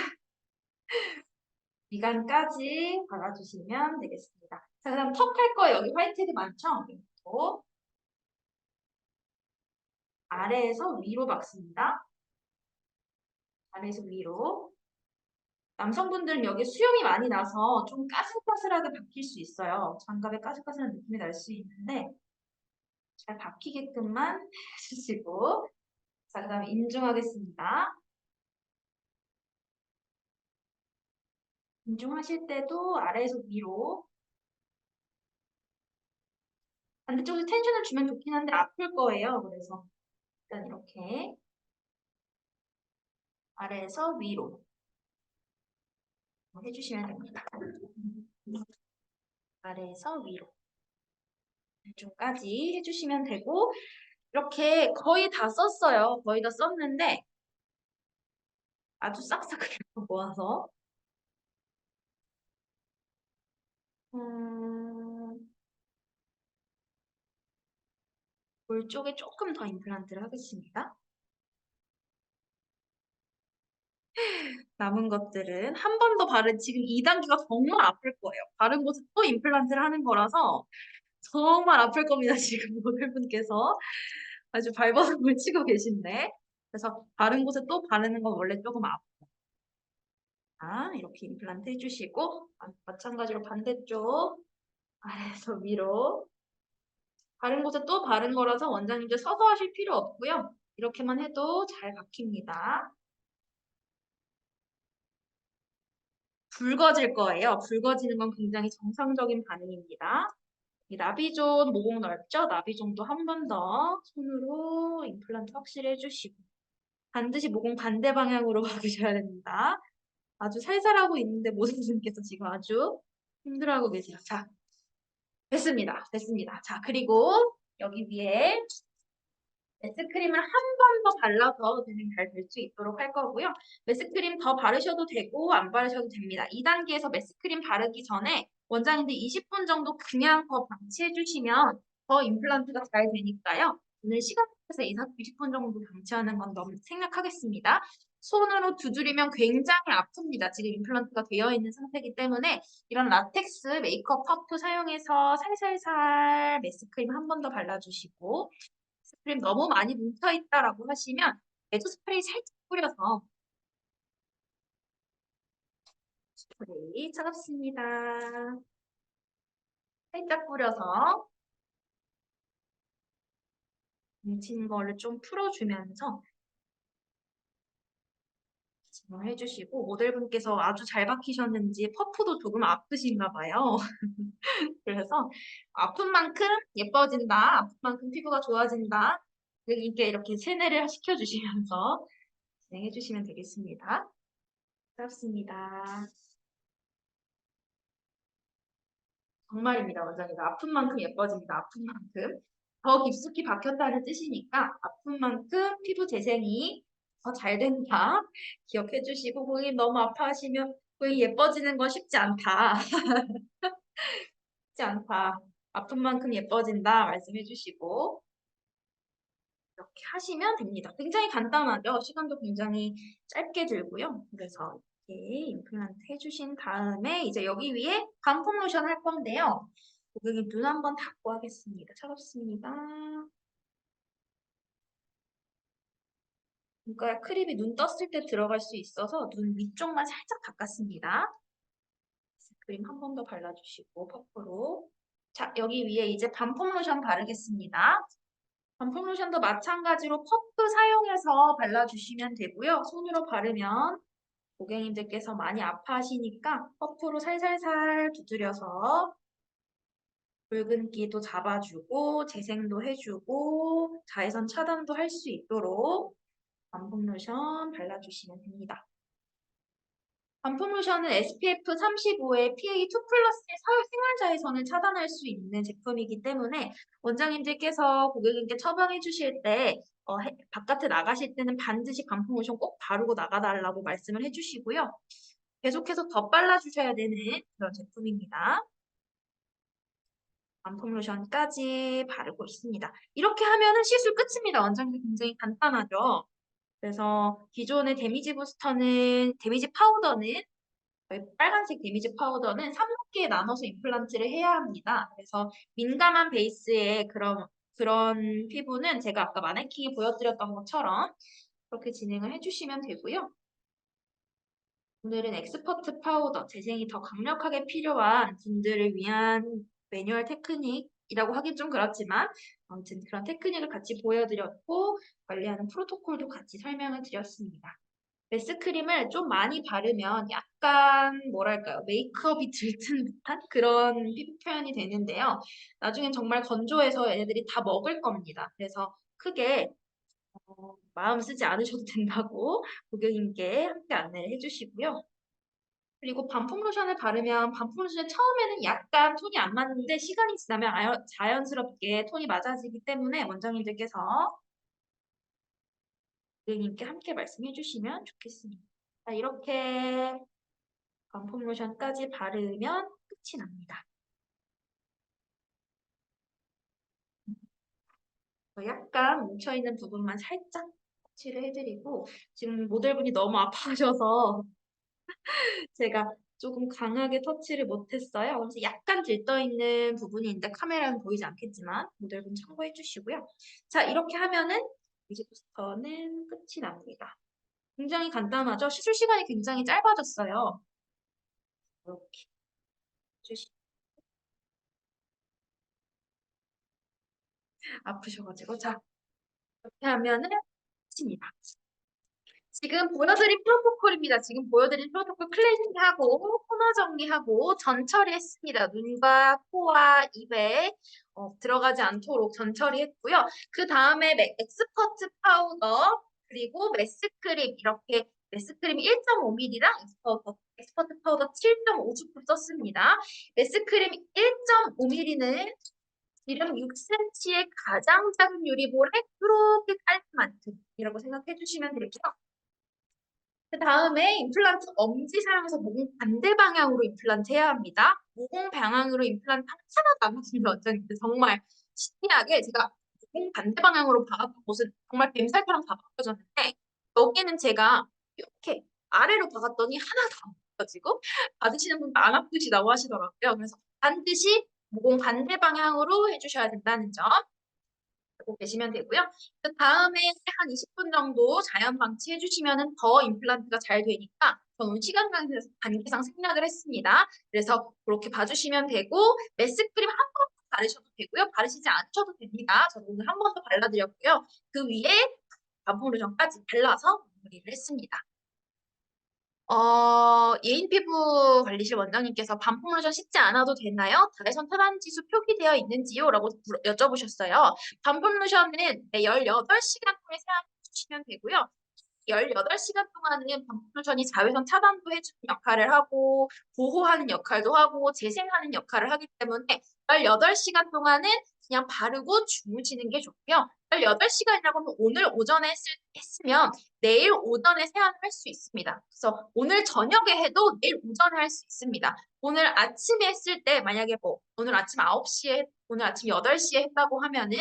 미간까지 발라주시면 되겠습니다. 자, 그다음 턱 할 거예요. 여기 화이트헤드 많죠? 그리고 아래에서 위로 박습니다. 아래에서 위로. 남성분들은 여기 수염이 많이 나서 좀 까슬까슬하게 박힐 수 있어요. 장갑에 까슬까슬한 느낌이 날 수 있는데 잘 박히게끔만 해주시고 자, 그 다음에 인중하겠습니다. 인중하실 때도 아래에서 위로 반대쪽에서 텐션을 주면 좋긴 한데 아플 거예요. 그래서 일단 이렇게 아래에서 위로 해주시면 됩니다. 아래에서 위로 인중까지 해주시면 되고 이렇게 거의 다 썼어요. 거의 다 썼는데 아주 싹싹하게 모아서 볼 쪽에 조금 더 임플란트를 하겠습니다. 남은 것들은 한 번 더 바른 지금 2단계가 정말 아플 거예요. 바른 곳에 또 임플란트를 하는 거라서 정말 아플 겁니다. 지금 모델분께서 아주 발버둥을 치고 계신데 그래서 바른 곳에 또 바르는 건 원래 조금 아프다. 이렇게 임플란트 해주시고 마찬가지로 반대쪽 아래에서 위로 바른 곳에 또 바른 거라서 원장님들 서서 하실 필요 없고요. 이렇게만 해도 잘 박힙니다. 붉어질 거예요. 붉어지는 건 굉장히 정상적인 반응입니다. 이 나비존 모공 넓죠? 나비존도 한 번 더 손으로 임플란트 확실히 해주시고 반드시 모공 반대 방향으로 박으셔야 됩니다. 아주 살살하고 있는데 모든 분께서 지금 아주 힘들어하고 계세요. 자, 됐습니다. 됐습니다. 자, 그리고 여기 위에 메스크림을 한 번 더 발라서 진행 잘 될 수 있도록 할 거고요. 메스크림 더 바르셔도 되고 안 바르셔도 됩니다. 2단계에서 메스크림 바르기 전에 원장님들 20분 정도 그냥 더 방치해 주시면 더 임플란트가 잘 되니까요. 오늘 시간 내서 20분 정도 방치하는 건 너무 생략하겠습니다. 손으로 두드리면 굉장히 아픕니다. 지금 임플란트가 되어 있는 상태이기 때문에 이런 라텍스 메이크업 퍼프 사용해서 살살살 메스크림 한 번 더 발라주시고, 메스크림 너무 많이 뭉쳐있다라고 하시면 레드 스프레이 살짝 뿌려서, 스프레이 차갑습니다. 살짝 뿌려서 뭉친 거를 좀 풀어주면서 진행을 해주시고, 모델분께서 아주 잘 박히셨는지 퍼프도 조금 아프신가 봐요. 그래서 아픈 만큼 예뻐진다, 아픈 만큼 피부가 좋아진다, 이렇게 세뇌를 시켜주시면서 진행해주시면 되겠습니다. 반갑습니다. 정말입니다, 원장님. 아픈 만큼 예뻐집니다. 아픈 만큼. 더 깊숙이 박혔다는 뜻이니까 아픈 만큼 피부 재생이 더 잘 된다. 기억해 주시고, 고객님 너무 아파하시면 고객님 예뻐지는 건 쉽지 않다. 쉽지 않다. 아픈 만큼 예뻐진다 말씀해 주시고 이렇게 하시면 됩니다. 굉장히 간단하죠? 시간도 굉장히 짧게 들고요. 그래서 이렇게 임플란트 해주신 다음에 이제 여기 위에 반품 로션 할 건데요. 고객님 눈 한번 닫고 하겠습니다. 차갑습니다. 그러니까 크림이 눈 떴을 때 들어갈 수 있어서 눈 위쪽만 살짝 닦았습니다. 크림 한 번 더 발라주시고 퍼프로. 자, 여기 위에 이제 반품 로션 바르겠습니다. 반품 로션도 마찬가지로 퍼프 사용해서 발라주시면 되고요. 손으로 바르면 고객님들께서 많이 아파하시니까 퍼프로 살살살 두드려서 붉은기도 잡아주고 재생도 해주고 자외선 차단도 할 수 있도록 반품 로션 발라주시면 됩니다. 반품 로션은 SPF 35에 PA2+의 생활자외선을 차단할 수 있는 제품이기 때문에 원장님들께서 고객님께 처방해 주실 때 바깥에 나가실 때는 반드시 반품 로션 꼭 바르고 나가달라고 말씀을 해주시고요. 계속해서 더 발라주셔야 되는 그런 제품입니다. 반품 로션까지 바르고 있습니다. 이렇게 하면은 시술 끝입니다. 원장님 굉장히 간단하죠. 그래서 기존의 데미지 파우더는 저희 빨간색 데미지 파우더는 3단계에 나눠서 임플란트를 해야 합니다. 그래서 민감한 베이스의 그런 피부는 제가 아까 마네킹에 보여드렸던 것처럼 그렇게 진행을 해주시면 되고요. 오늘은 엑스퍼트 파우더, 재생이 더 강력하게 필요한 분들을 위한 매뉴얼 테크닉이라고 하긴 좀 그렇지만 아무튼 그런 테크닉을 같이 보여드렸고 관리하는 프로토콜도 같이 설명을 드렸습니다. 메스크림을 좀 많이 바르면 약간 뭐랄까요, 메이크업이 들뜬 듯한 그런 피부 표현이 되는데요. 나중엔 정말 건조해서 얘네들이 다 먹을 겁니다. 그래서 크게 마음 쓰지 않으셔도 된다고 고객님께 함께 안내를 해주시고요. 그리고 반품 로션을 바르면 반품 로션이 처음에는 약간 톤이 안 맞는데 시간이 지나면 자연스럽게 톤이 맞아지기 때문에 원장님들께서 고객님께 함께 말씀해 주시면 좋겠습니다. 자, 이렇게 반품 로션까지 바르면 끝이 납니다. 약간 뭉쳐있는 부분만 살짝 터치를 해드리고 지금 모델분이 너무 아파하셔서 제가 조금 강하게 터치를 못했어요. 그래서 약간 들떠있는 부분이 있는데 카메라는 보이지 않겠지만 모델분 참고해 주시고요. 자, 이렇게 하면은 이제 부스터는 끝이 납니다. 굉장히 간단하죠? 시술 시간이 굉장히 짧아졌어요. 이렇게 해주시 아프셔가지고 자, 이렇게 하면은 끝입니다. 지금 보여드린 프로토콜입니다. 지금 보여드린 프로토콜 클렌징하고 토너 정리하고 전 처리했습니다. 눈과 코와 입에 들어가지 않도록 전 처리했고요. 그 다음에 엑스퍼트 파우더 그리고 메스크림 이렇게 메스크림 1.5ml랑 엑스퍼트 파우더 7.5스푼 썼습니다. 메스크림 1.5ml는 기름 6cm의 가장 작은 유리볼에 이렇게 깔끔한 틈이라고 생각해 주시면 되죠. 그 다음에 임플란트 엄지 사용해서 모공 반대 방향으로 임플란트 해야 합니다. 모공 방향으로 임플란트 하나도 안 맞으면 원장님들 정말 신기하게 제가 모공 반대 방향으로 박았던 곳은 정말 뱀살처럼 다 바뀌어졌는데 여기는 제가 이렇게 아래로 박았더니 하나도 안 벗겨지고 받으시는 분도 안 아프시다고 하시더라고요. 그래서 반드시 모공 반대 방향으로 해주셔야 된다는 점 알고 계시면 되고요. 그다음에 한 20분 정도 자연 방치해 주시면은 더 임플란트가 잘 되니까 저는 시간 관계상 생략을 했습니다. 그래서 그렇게 봐주시면 되고 메스크림 한 번 바르셔도 되고요. 바르시지 않으셔도 됩니다. 저는 오늘 한 번 더 발라드렸고요. 그 위에 반품 로션까지 발라서 마무리를 했습니다. 예인 피부 관리실 원장님께서 반품 로션 씻지 않아도 되나요? 자외선 차단 지수 표기되어 있는지요? 라고 여쭤보셨어요. 반품 로션은 네, 18시간 동안 사용해 주시면 되고요. 18시간 동안은 반품 로션이 자외선 차단도 해주는 역할을 하고 보호하는 역할도 하고 재생하는 역할을 하기 때문에 18시간 동안은 그냥 바르고 주무시는 게 좋고요. 18시간이라고 하면 오늘 오전에 했으면 내일 오전에 세안을 할 수 있습니다. 그래서 오늘 저녁에 해도 내일 오전에 할 수 있습니다. 오늘 아침에 했을 때 만약에 뭐 오늘 아침 9시에 오늘 아침 8시에 했다고 하면은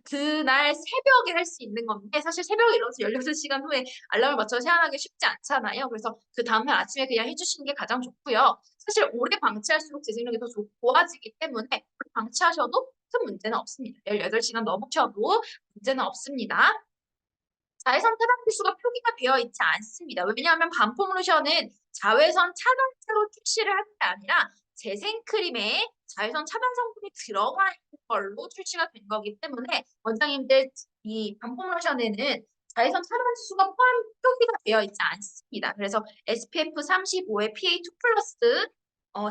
그날 새벽에 할 수 있는 건데 사실 새벽에 일어나서 16시간 후에 알람을 맞춰서 세안하기 쉽지 않잖아요. 그래서 그 다음날 아침에 그냥 해주시는 게 가장 좋고요. 사실 오래 방치할수록 재생력이 더 좋아지기 때문에 방치하셔도 큰 문제는 없습니다. 18시간 넘으셔도 문제는 없습니다. 자외선 차단 필수가 표기가 되어 있지 않습니다. 왜냐하면 반품 로션은 자외선 차단제로 출시를 할 게 아니라 재생크림에 자외선 차단 성분이 들어가 있는 걸로 출시가 된 거기 때문에 원장님들 이 반품 로션에는 자외선 차단 지수가 포함 표기가 되어 있지 않습니다. 그래서 SPF 35의 PA2 플러스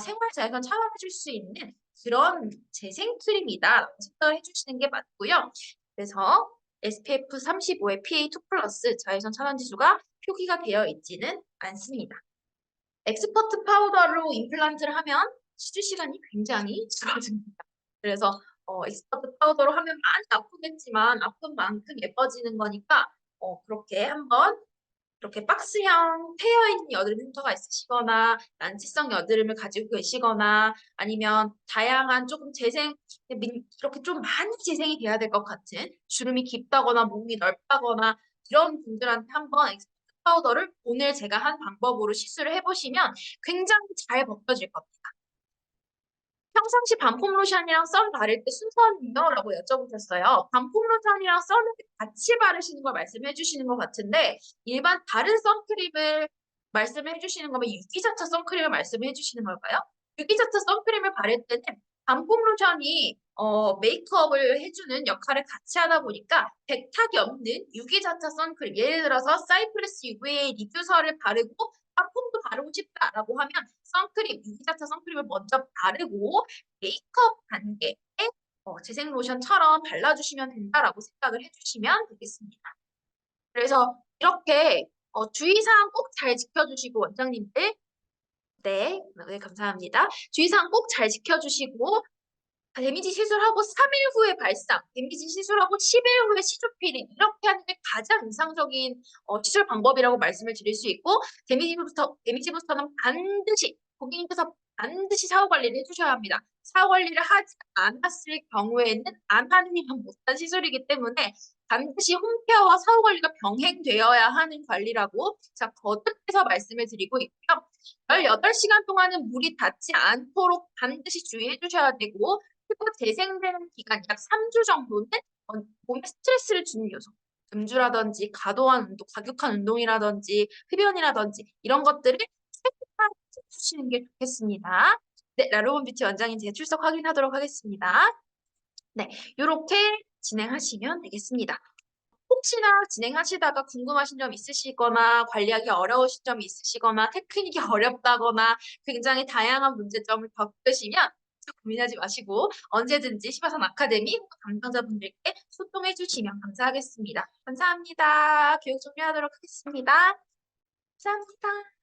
생활 자외선 차단해줄 수 있는 그런 재생크림이다 생각을 해주시는 게 맞고요. 그래서 SPF 35의 PA2 플러스 자외선 차단 지수가 표기가 되어 있지는 않습니다. 엑스퍼트 파우더로 임플란트를 하면 시주 시간이 굉장히 줄어듭니다. 그래서 엑스퍼트 파우더로 하면 많이 아프겠지만 아픈 만큼 예뻐지는 거니까 그렇게 한번 이렇게 박스형 패여있는 여드름 흉터가 있으시거나 난치성 여드름을 가지고 계시거나 아니면 다양한 조금 이렇게 좀 많이 재생이 돼야 될 것 같은 주름이 깊다거나 몸이 넓다거나 이런 분들한테 한번 엑스퍼트 파우더를 오늘 제가 한 방법으로 시술을 해보시면 굉장히 잘 벗겨질 겁니다. 평상시 반품 로션이랑 선 바를 때 순서는요? 라고 여쭤보셨어요. 반품 로션이랑 선을 같이 바르시는 걸 말씀해 주시는 것 같은데 일반 다른 선크림을 말씀해 주시는 거면 유기자차 선크림을 말씀해 주시는 걸까요? 유기자차 선크림을 바를 때는 반품 로션이 메이크업을 해주는 역할을 같이 하다 보니까 백탁이 없는 유기자차 선크림 예를 들어서 사이프레스 UVA 리듀서를 바르고 반품도 바르고 싶다라고 하면 선크림, 유기자차 선크림을 먼저 바르고 메이크업 단계에 재생 로션처럼 발라주시면 된다라고 생각을 해주시면 되겠습니다. 그래서 이렇게 주의사항 꼭 잘 지켜주시고 원장님들 네, 감사합니다. 주의사항 꼭 잘 지켜주시고 데미지 시술하고 3일 후에 발상, 데미지 시술하고 10일 후에 시조 필링 이렇게 하는 게 가장 이상적인 시술 방법이라고 말씀을 드릴 수 있고 데미지 부스터는 반드시 고객님께서 반드시 사후 관리를 해주셔야 합니다. 사후 관리를 하지 않았을 경우에는 안 하는 이만 못한 시술이기 때문에 반드시 홈케어와 사후 관리가 병행되어야 하는 관리라고 자 거듭해서 말씀을 드리고 있고요. 18시간 동안은 물이 닿지 않도록 반드시 주의해 주셔야 되고 피부 재생되는 기간 약 3주 정도는 몸에 스트레스를 주는 요소 음주라든지 과격한 운동이라든지 흡연이라든지 이런 것들을 체크해 주시는 게 좋겠습니다. 네, 라로본 뷰티 원장님 제 출석 확인하도록 하겠습니다. 네, 이렇게 진행하시면 되겠습니다. 혹시나 진행하시다가 궁금하신 점 있으시거나 관리하기 어려우신 점이 있으시거나 테크닉이 어렵다거나 굉장히 다양한 문제점을 겪으시면 고민하지 마시고 언제든지 시바산 아카데미 담당자분들께 소통해 주시면 감사하겠습니다. 감사합니다. 교육 종료하도록 하겠습니다. 감사합니다.